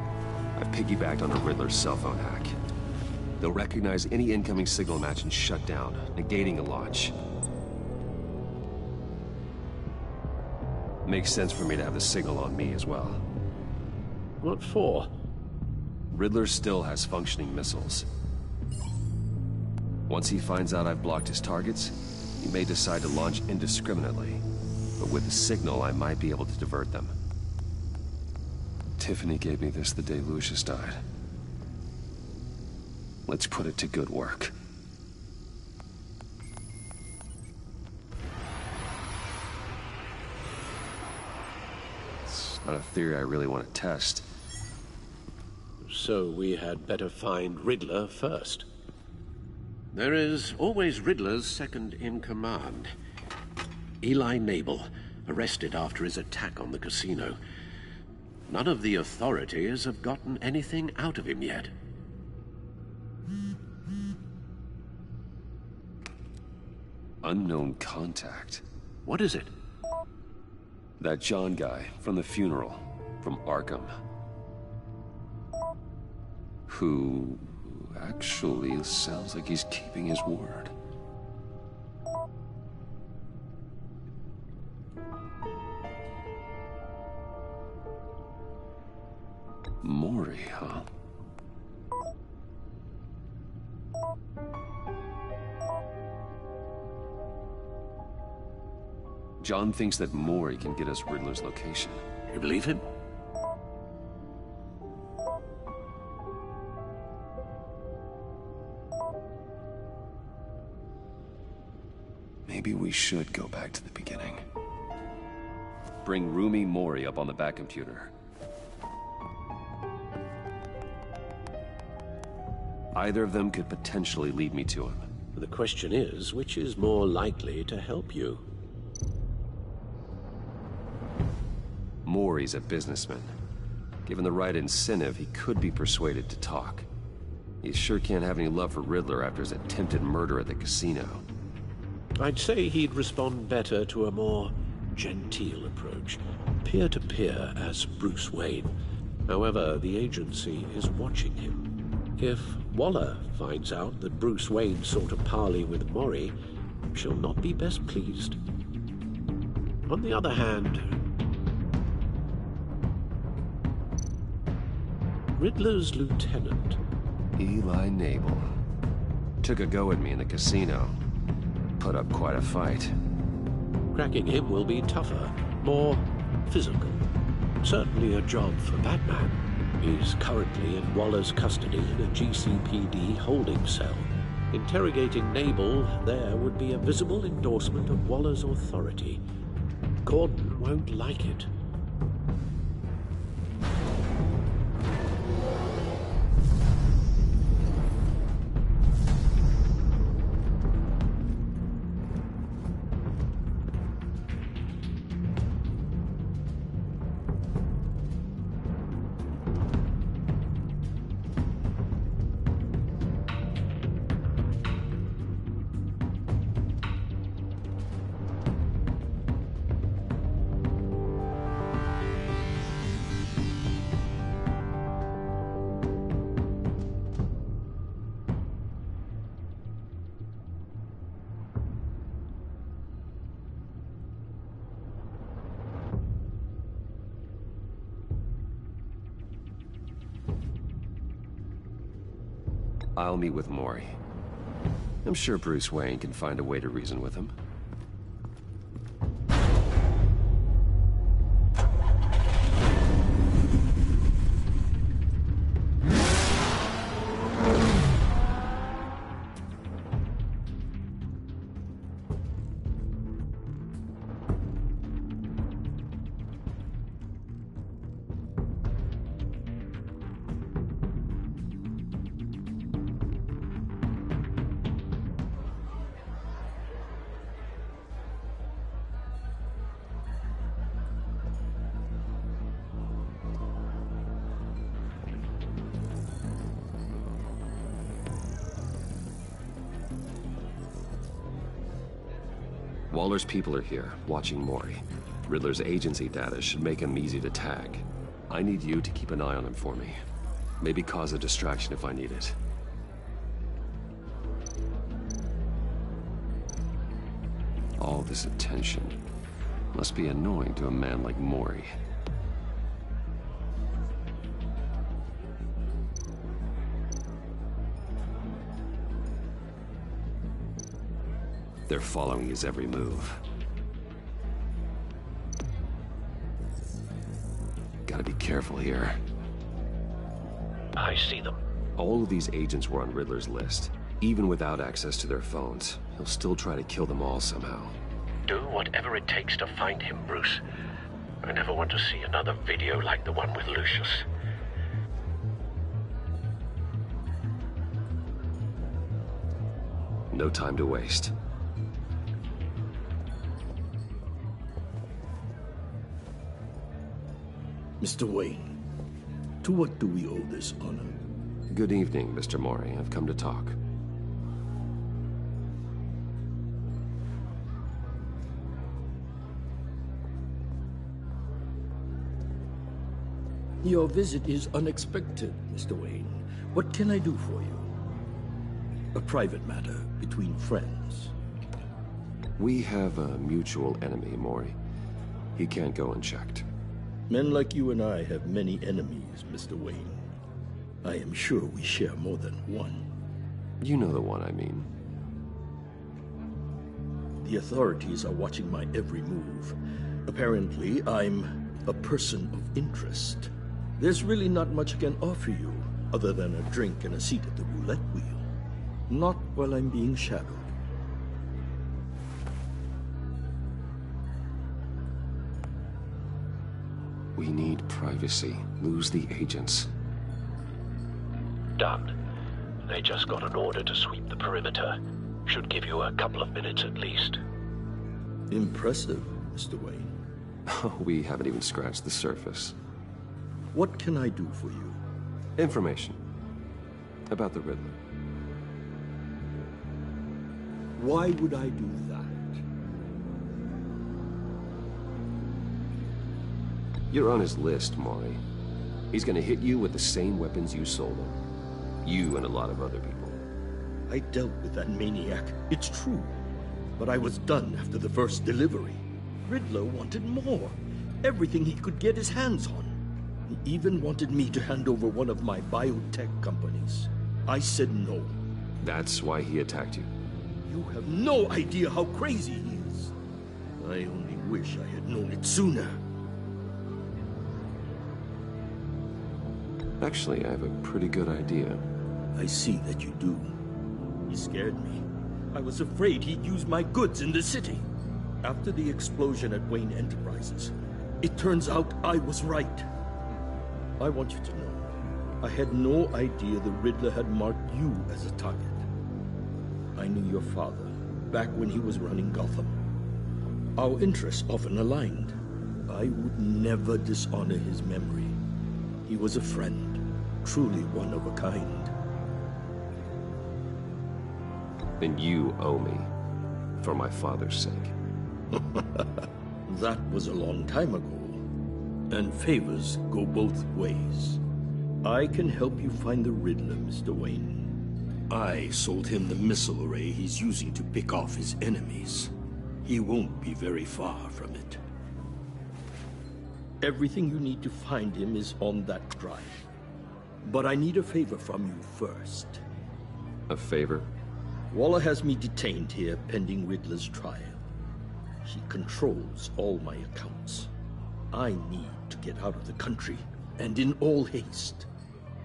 I've piggybacked on a Riddler's cell phone hack. They'll recognize any incoming signal match and shut down, negating a launch. Makes sense for me to have the signal on me as well. What for? Riddler still has functioning missiles. Once he finds out I've blocked his targets, he may decide to launch indiscriminately. But with the signal, I might be able to divert them. Tiffany gave me this the day Lucius died. Let's put it to good work. It's not a theory I really want to test. So we had better find Riddler first. There is always Riddler's second in command. Eli Nabel, arrested after his attack on the casino. None of the authorities have gotten anything out of him yet. Unknown contact. What is it? That John guy from the funeral, from Arkham. Who actually sounds like he's keeping his word. Mori, huh? John thinks that Mori can get us Riddler's location. You believe him? Maybe we should go back to the beginning. Bring Rumi Mori up on the back computer. Either of them could potentially lead me to him. The question is, which is more likely to help you? Mori's a businessman. Given the right incentive, he could be persuaded to talk. He sure can't have any love for Riddler after his attempted murder at the casino. I'd say he'd respond better to a more genteel approach, peer-to-peer as Bruce Wayne. However, the agency is watching him. If Waller finds out that Bruce Wayne sought a parley with Mori, she'll not be best pleased. On the other hand, Riddler's lieutenant, Eli Nabel, took a go at me in the casino. Put up quite a fight. cracking him will be tougher, more physical. Certainly a job for Batman. He's currently in Waller's custody in a GCPD holding cell. Interrogating Nabel there would be a visible endorsement of Waller's authority. Gordon won't like it. I'll meet with Mori. I'm sure Bruce Wayne can find a way to reason with him. Waller's people are here, watching Mori. Riddler's agency data should make him easy to tag. I need you to keep an eye on him for me. Maybe cause a distraction if I need it. All this attention must be annoying to a man like Mori. They're following his every move. Gotta be careful here. I see them. All of these agents were on Riddler's list. Even without access to their phones, he'll still try to kill them all somehow. Do whatever it takes to find him, Bruce. I never want to see another video like the one with Lucius. No time to waste. Mr. Wayne, to what do we owe this honor? Good evening, Mr. Mori. I've come to talk. Your visit is unexpected, Mr. Wayne. What can I do for you? A private matter between friends. We have a mutual enemy, Mori. He can't go unchecked. Men like you and I have many enemies, Mr. Wayne. I am sure we share more than one. You know the one I mean. The authorities are watching my every move. Apparently, I'm a person of interest. There's really not much I can offer you, other than a drink and a seat at the roulette wheel. Not while I'm being shadowed. We need privacy. Lose the agents. Done. They just got an order to sweep the perimeter. Should give you a couple of minutes at least. Impressive, Mr. Wayne. We haven't even scratched the surface. What can I do for you? Information. About the Riddler. Why would I do that? You're on his list, Maury. He's gonna hit you with the same weapons you sold him. You and a lot of other people. I dealt with that maniac, it's true. But I was done after the first delivery. Riddler wanted more. Everything he could get his hands on. He even wanted me to hand over one of my biotech companies. I said no. That's why he attacked you? You have no idea how crazy he is. I only wish I had known it sooner. Actually, I have a pretty good idea. I see that you do. He scared me. I was afraid he'd use my goods in the city. After the explosion at Wayne Enterprises, it turns out I was right. I want you to know, I had no idea the Riddler had marked you as a target. I knew your father, back when he was running Gotham. Our interests often aligned. I would never dishonor his memory. He was a friend, truly one of a kind. Then you owe me, for my father's sake. That was a long time ago. And favors go both ways. I can help you find the Riddler, Mr. Wayne. I sold him the missile array he's using to pick off his enemies. He won't be very far from it. Everything you need to find him is on that drive. But I need a favor from you first. A favor? Waller has me detained here pending Riddler's trial. She controls all my accounts. I need to get out of the country, and in all haste.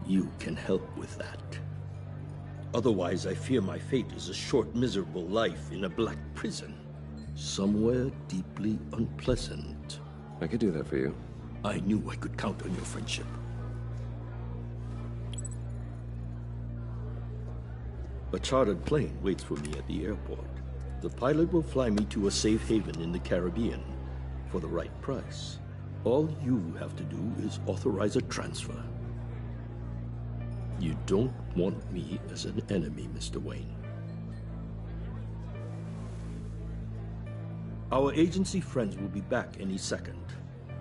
You can help with that. Otherwise, I fear my fate is a short, miserable life in a black prison. Somewhere deeply unpleasant. I could do that for you. I knew I could count on your friendship. A chartered plane waits for me at the airport. The pilot will fly me to a safe haven in the Caribbean for the right price. All you have to do is authorize a transfer. You don't want me as an enemy, Mr. Wayne. Our agency friends will be back any second.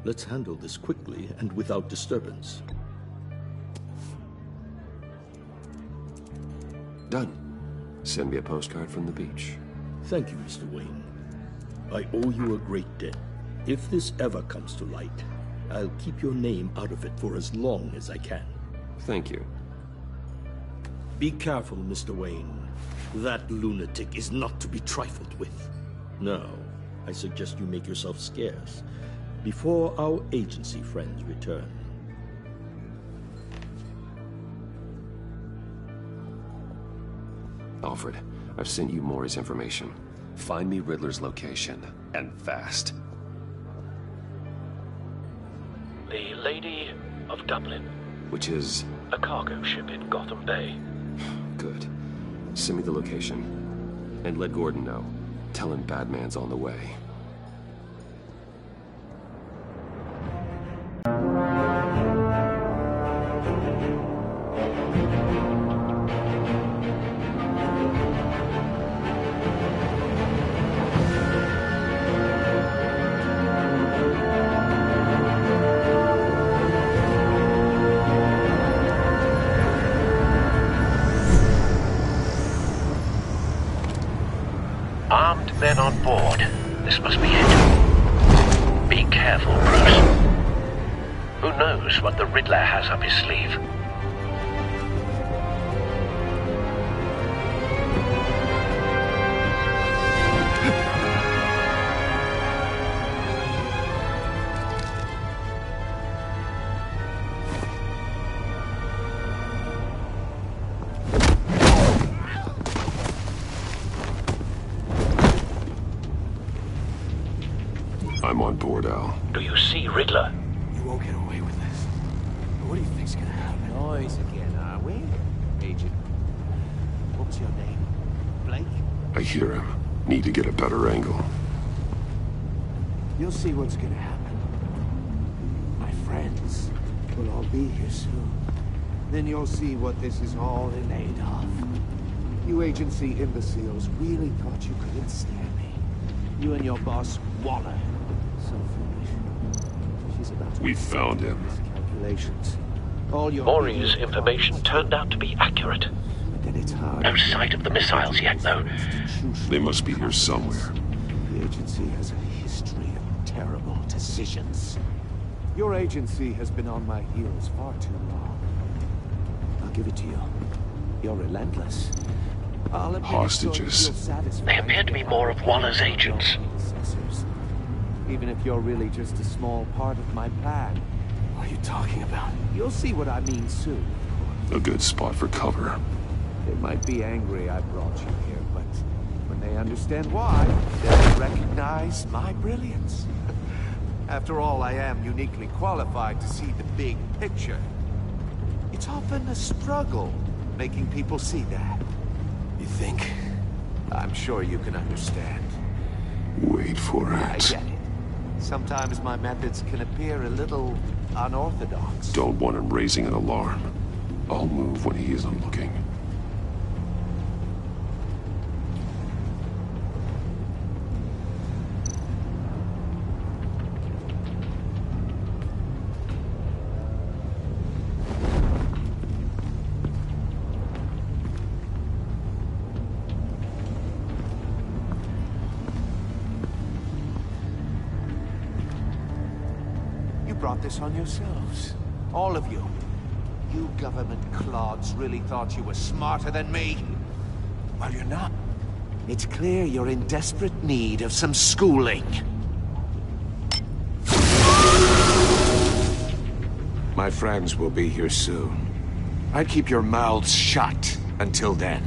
Let's handle this quickly and without disturbance. Done. Send me a postcard from the beach. Thank you, Mr. Wayne. I owe you a great debt. If this ever comes to light, I'll keep your name out of it for as long as I can. Thank you. Be careful, Mr. Wayne. That lunatic is not to be trifled with. Now, I suggest you make yourself scarce before our agency friends return. Alfred, I've sent you Maury's information. Find me Riddler's location, and fast. The Lady of Dublin. Which is? A cargo ship in Gotham Bay. Good. Send me the location. And let Gordon know. Tell him Batman's on the way. Armed men on board. This must be it. Be careful, Bruce. Who knows what the Riddler has up his sleeve? I'm on board, Al. Do you see Riddler? You won't get away with this. What do you think's gonna happen? Noise again, are we? Agent, what's your name? Blake? I hear him. Need to get a better angle. You'll see what's gonna happen. My friends will all be here soon. Then you'll see what this is all in aid of. You agency imbeciles really thought you couldn't stand me. You and your boss, Waller. So foolish. We found him. Maury's information turned out to be accurate. No sight of the missiles yet, though. They must be here somewhere. The agency has a history of terrible decisions. Your agency has been on my heels far too long. I'll give it to you. You're relentless. Hostages. They appear to be more of Waller's agents. Even if you're really just a small part of my plan. What are you talking about? You'll see what I mean soon. A good spot for cover. They might be angry I brought you here, but when they understand why, they'll recognize my brilliance. After all, I am uniquely qualified to see the big picture. It's often a struggle making people see that. You think? I'm sure you can understand. Wait for it. I get it. Sometimes my methods can appear a little unorthodox. Don't want him raising an alarm. I'll move when he isn't looking. Brought this on yourselves. All of you. You government clods really thought you were smarter than me? Well, you're not. It's clear you're in desperate need of some schooling. My friends will be here soon. I'd keep your mouths shut until then.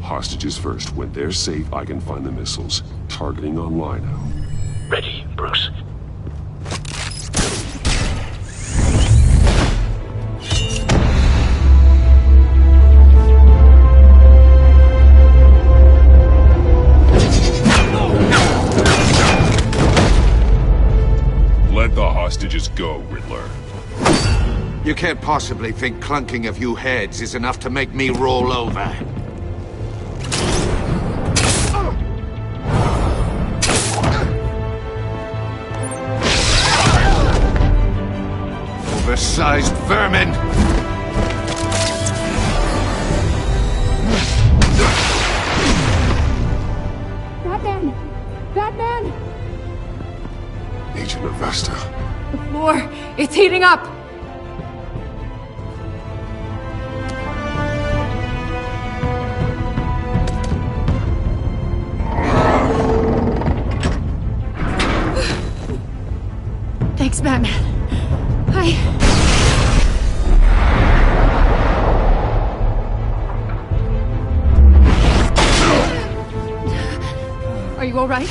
Hostages first. When they're safe, I can find the missiles. Targeting on Lino. Ready, Bruce. Let the hostages go, Riddler. You can't possibly think clunking a few heads is enough to make me roll over. Oversized vermin! Batman! Batman! Agent Avesta. The floor, it's heating up! Thanks, Batman. Are you all right?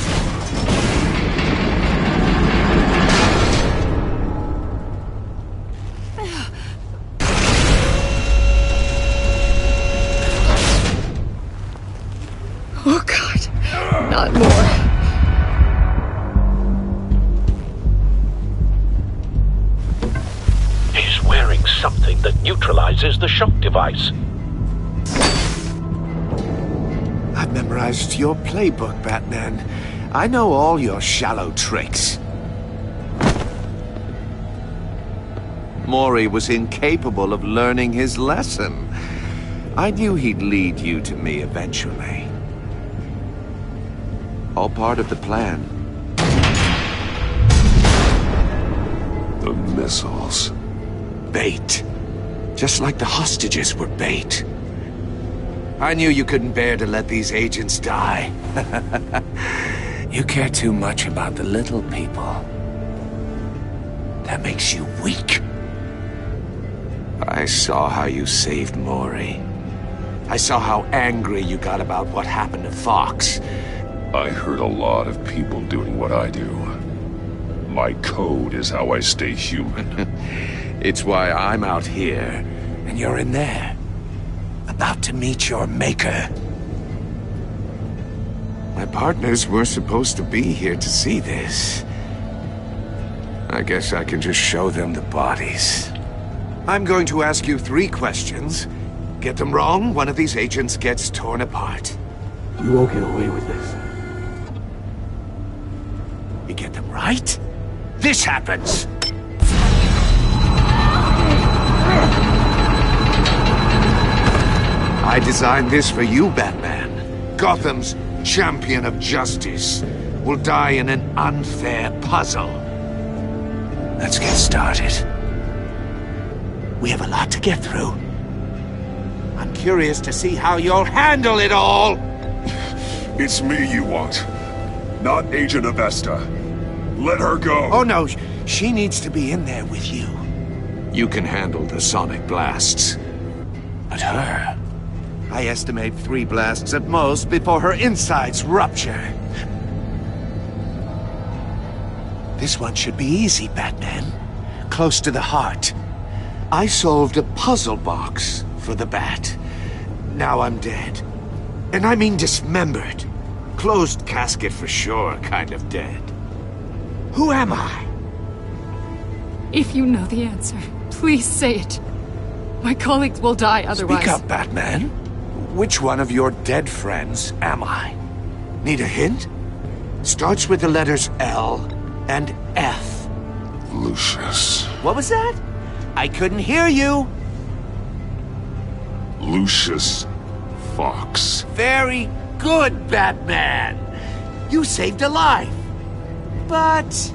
Oh, God. Not more. He's wearing something that neutralizes the shock device. I've memorized your playbook, Batman. I know all your shallow tricks. Maury was incapable of learning his lesson. I knew he'd lead you to me eventually. All part of the plan. The missiles. Bait. Just like the hostages were bait. I knew you couldn't bear to let these agents die. You care too much about the little people. That makes you weak. I saw how you saved Maury. I saw how angry you got about what happened to Fox. I hurt a lot of people doing what I do. My code is how I stay human. It's why I'm out here, and you're in there. About to meet your maker. My partners were supposed to be here to see this. I guess I can just show them the bodies. I'm going to ask you 3 questions. Get them wrong, one of these agents gets torn apart. You won't get away with this. You get them right, this happens. I designed this for you, Batman. Gotham's champion of justice will die in an unfair puzzle. Let's get started. We have a lot to get through. I'm curious to see how you'll handle it all. It's me you want, not Agent Avesta. Let her go. Oh no, she needs to be in there with you. You can handle the sonic blasts. But her... I estimate 3 blasts at most before her insides rupture. This one should be easy, Batman. Close to the heart. I solved a puzzle box for the Bat. Now I'm dead. And I mean dismembered. Closed casket for sure, kind of dead. Who am I? If you know the answer, please say it. My colleagues will die otherwise. Speak up, Batman. Which one of your dead friends am I? Need a hint? Starts with the letters L and F. Lucius. What was that? I couldn't hear you. Lucius Fox. Very good, Batman. You saved a life. But...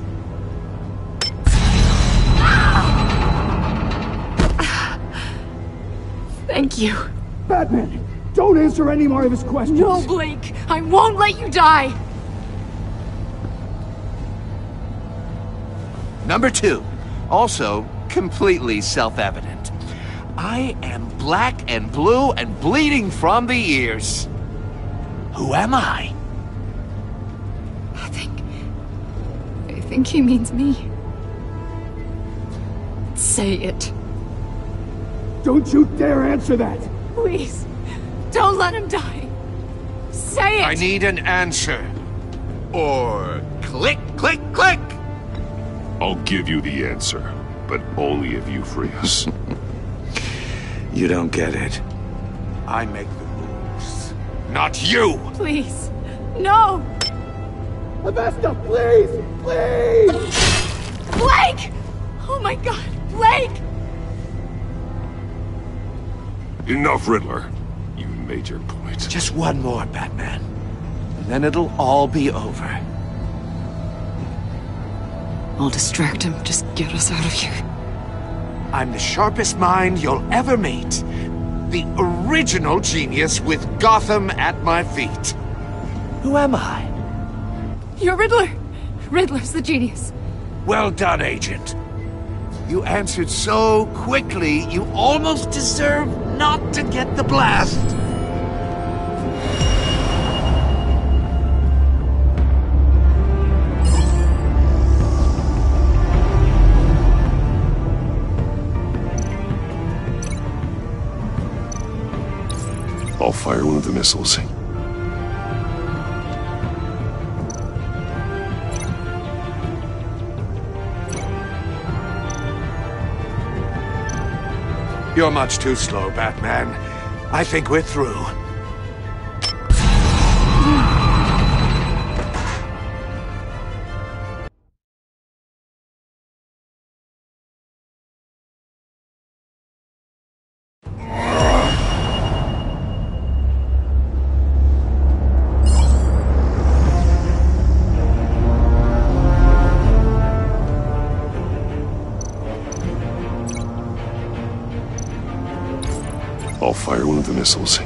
Thank you. Batman, don't answer any more of his questions. No, Blake. I won't let you die. Number 2. Also, completely self-evident. I am black and blue and bleeding from the ears. Who am I? I think he means me. Say it. Don't you dare answer that! Please, don't let him die. Say it! I need an answer. Or click, click, click! I'll give you the answer, but only if you free us. You don't get it. I make the rules, not you! Please, no! Avesta, please! Please! Blake! Oh my god, Blake! Enough, Riddler. You made your point. Just one more, Batman. And then it'll all be over. I'll distract him. Just get us out of here. I'm the sharpest mind you'll ever meet. The original genius with Gotham at my feet. Who am I? You're Riddler. Riddler's the genius. Well done, Agent. You answered so quickly, you almost deserve not to get the blast. I'll fire one of the missiles. You're much too slow, Batman. I think we're through. I'll fire one of the missiles.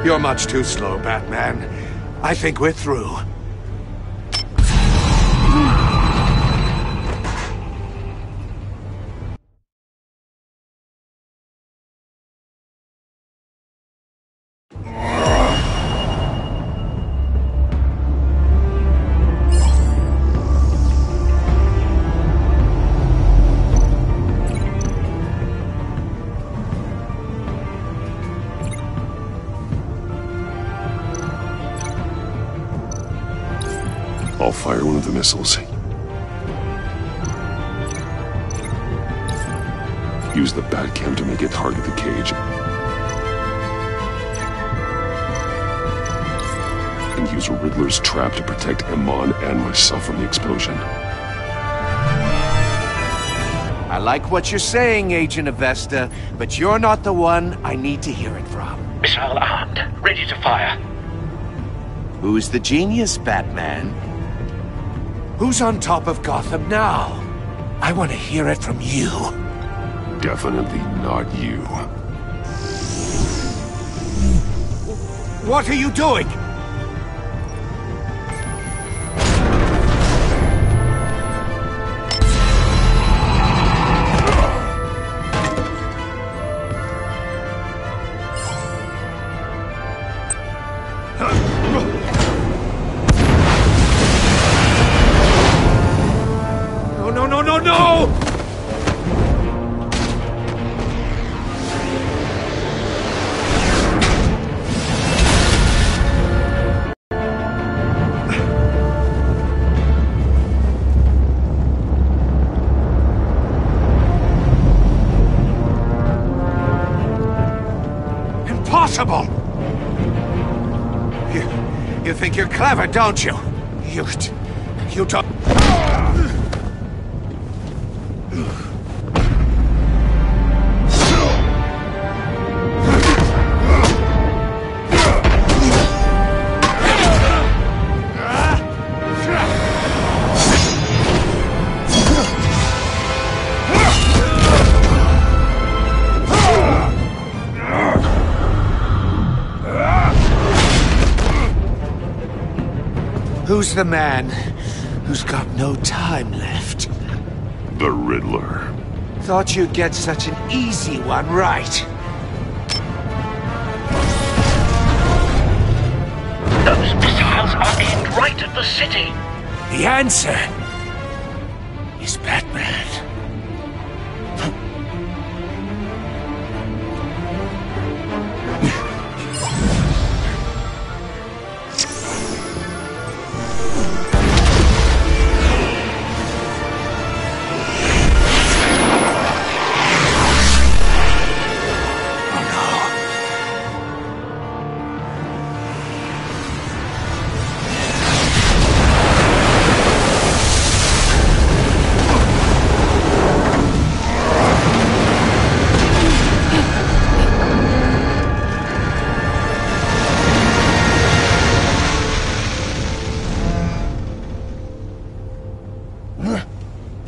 You're much too slow, Batman. I think we're through. I'll fire one of the missiles. Use the Batcam to make it target the cage. And use Riddler's trap to protect Iman and myself from the explosion. I like what you're saying, Agent Avesta, but you're not the one I need to hear it from. Missile armed, ready to fire. Who's the genius, Batman? Who's on top of Gotham now? I want to hear it from you. Definitely not you. What are you doing? No! Impossible! You think you're clever, don't you? You don't... Who's the man who's got no time left? The Riddler. Thought you'd get such an easy one right. Those missiles are aimed right at the city. The answer is Batman.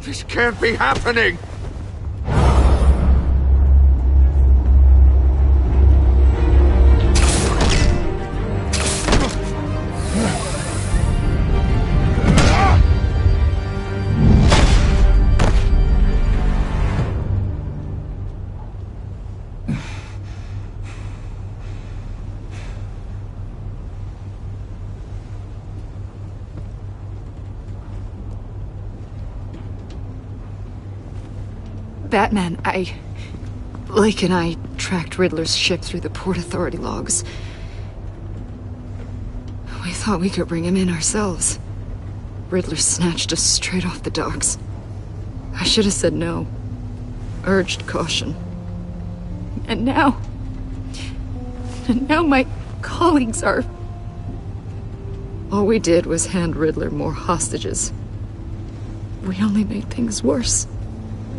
This can't be happening! Batman, Lake and I tracked Riddler's ship through the Port Authority logs. We thought we could bring him in ourselves. Riddler snatched us straight off the docks. I should have said no. Urged caution. And now my colleagues are... All we did was hand Riddler more hostages. We only made things worse.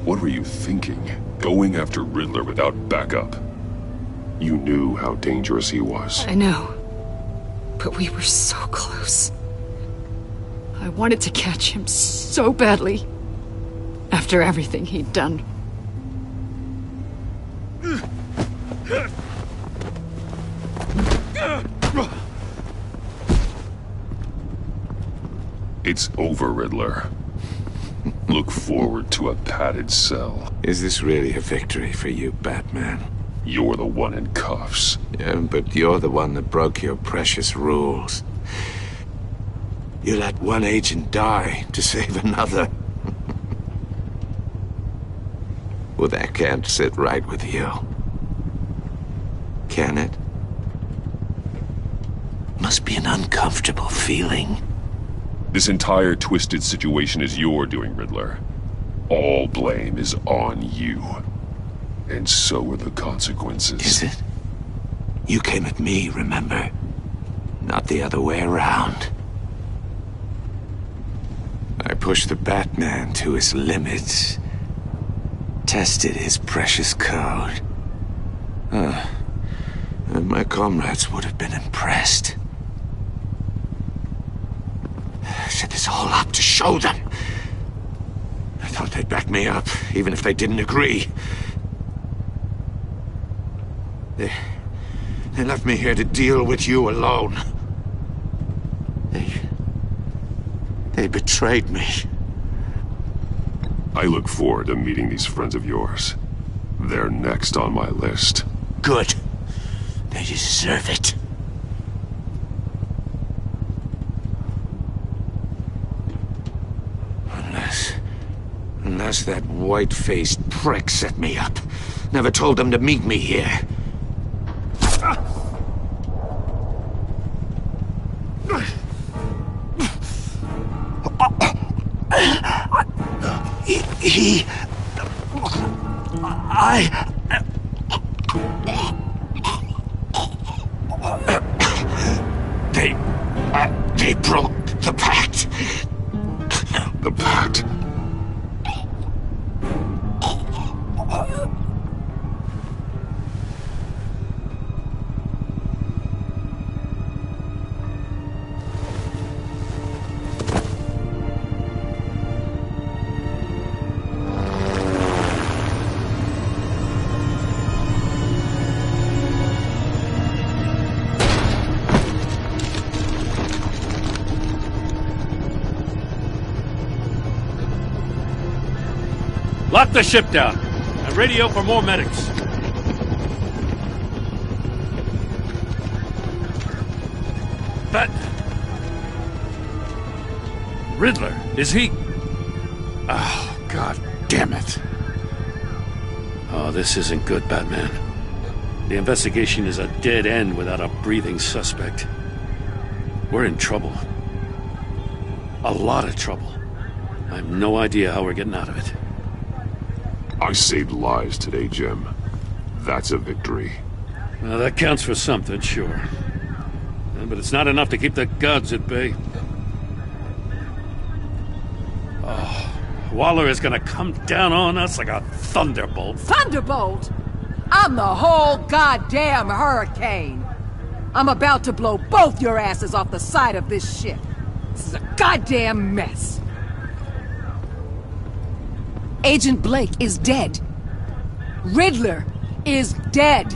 What were you thinking? Going after Riddler without backup? You knew how dangerous he was. I know. But we were so close. I wanted to catch him so badly. After everything he'd done. It's over, Riddler. Look forward to a padded cell. Is this really a victory for you, Batman? You're the one in cuffs. Yeah, but you're the one that broke your precious rules. You let one agent die to save another. Well, that can't sit right with you. Can it? Must be an uncomfortable feeling. This entire twisted situation is your doing, Riddler. All blame is on you. And so are the consequences. Is it? You came at me, remember? Not the other way around. I pushed the Batman to his limits. Tested his precious code. And my comrades would have been impressed. I set this all up to show them. I thought they'd back me up, even if they didn't agree. They left me here to deal with you alone. They betrayed me. I look forward to meeting these friends of yours. They're next on my list. Good. They deserve it. Unless that white-faced prick set me up. Never told them to meet me here. They broke the pact. The pact? Lock the ship down and radio for more medics. Riddler, is he... Oh, God damn it. Oh, this isn't good, Batman. The investigation is a dead end without a breathing suspect. We're in trouble. A lot of trouble. I have no idea how we're getting out of it. I saved lives today, Jim. That's a victory. Well, that counts for something, sure. But it's not enough to keep the gods at bay. Oh, Waller is gonna come down on us like a thunderbolt. Thunderbolt? I'm the whole goddamn hurricane. I'm about to blow both your asses off the side of this ship. This is a goddamn mess. Agent Blake is dead. Riddler is dead.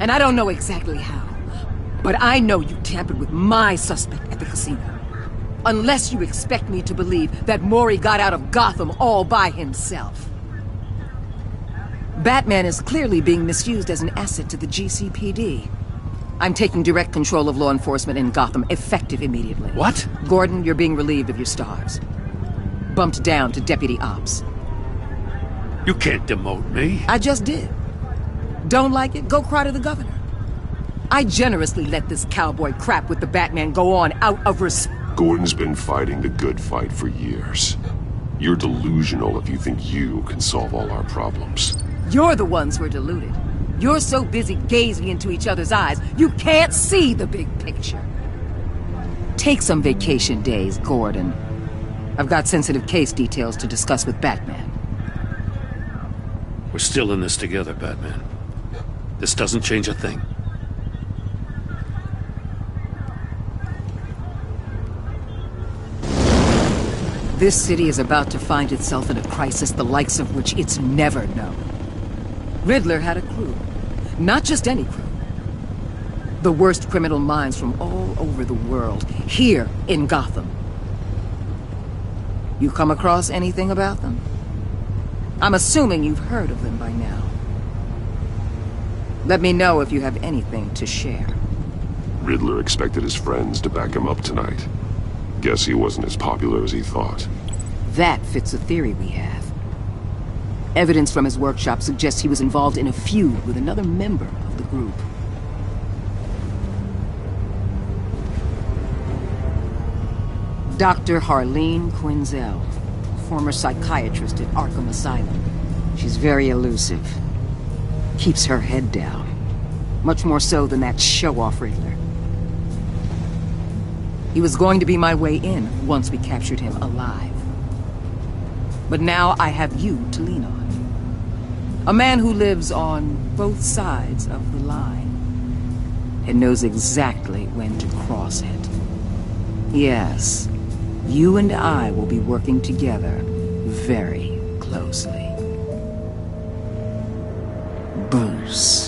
And I don't know exactly how. But I know you tampered with my suspect at the casino. Unless you expect me to believe that Maury got out of Gotham all by himself. Batman is clearly being misused as an asset to the GCPD. I'm taking direct control of law enforcement in Gotham, effective immediately. What? Gordon, you're being relieved of your stars. Bumped down to Deputy Ops. You can't demote me. I just did. Don't like it? Go cry to the governor. I generously let this cowboy crap with the Batman go on out of respect. Gordon's been fighting the good fight for years. You're delusional if you think you can solve all our problems. You're the ones who are deluded. You're so busy gazing into each other's eyes, you can't see the big picture. Take some vacation days, Gordon. I've got sensitive case details to discuss with Batman. We're still in this together, Batman. This doesn't change a thing. This city is about to find itself in a crisis the likes of which it's never known. Riddler had a crew. Not just any crew. The worst criminal minds from all over the world, here in Gotham. You come across anything about them? I'm assuming you've heard of them by now. Let me know if you have anything to share. Riddler expected his friends to back him up tonight. Guess he wasn't as popular as he thought. That fits a theory we have. Evidence from his workshop suggests he was involved in a feud with another member of the group. Dr. Harleen Quinzel, former psychiatrist at Arkham Asylum. She's very elusive. keeps her head down. Much more so than that show-off Riddler. He was going to be my way in once we captured him alive. But now I have you to lean on. A man who lives on both sides of the line and knows exactly when to cross it. Yes, you and I will be working together very closely. Bruce.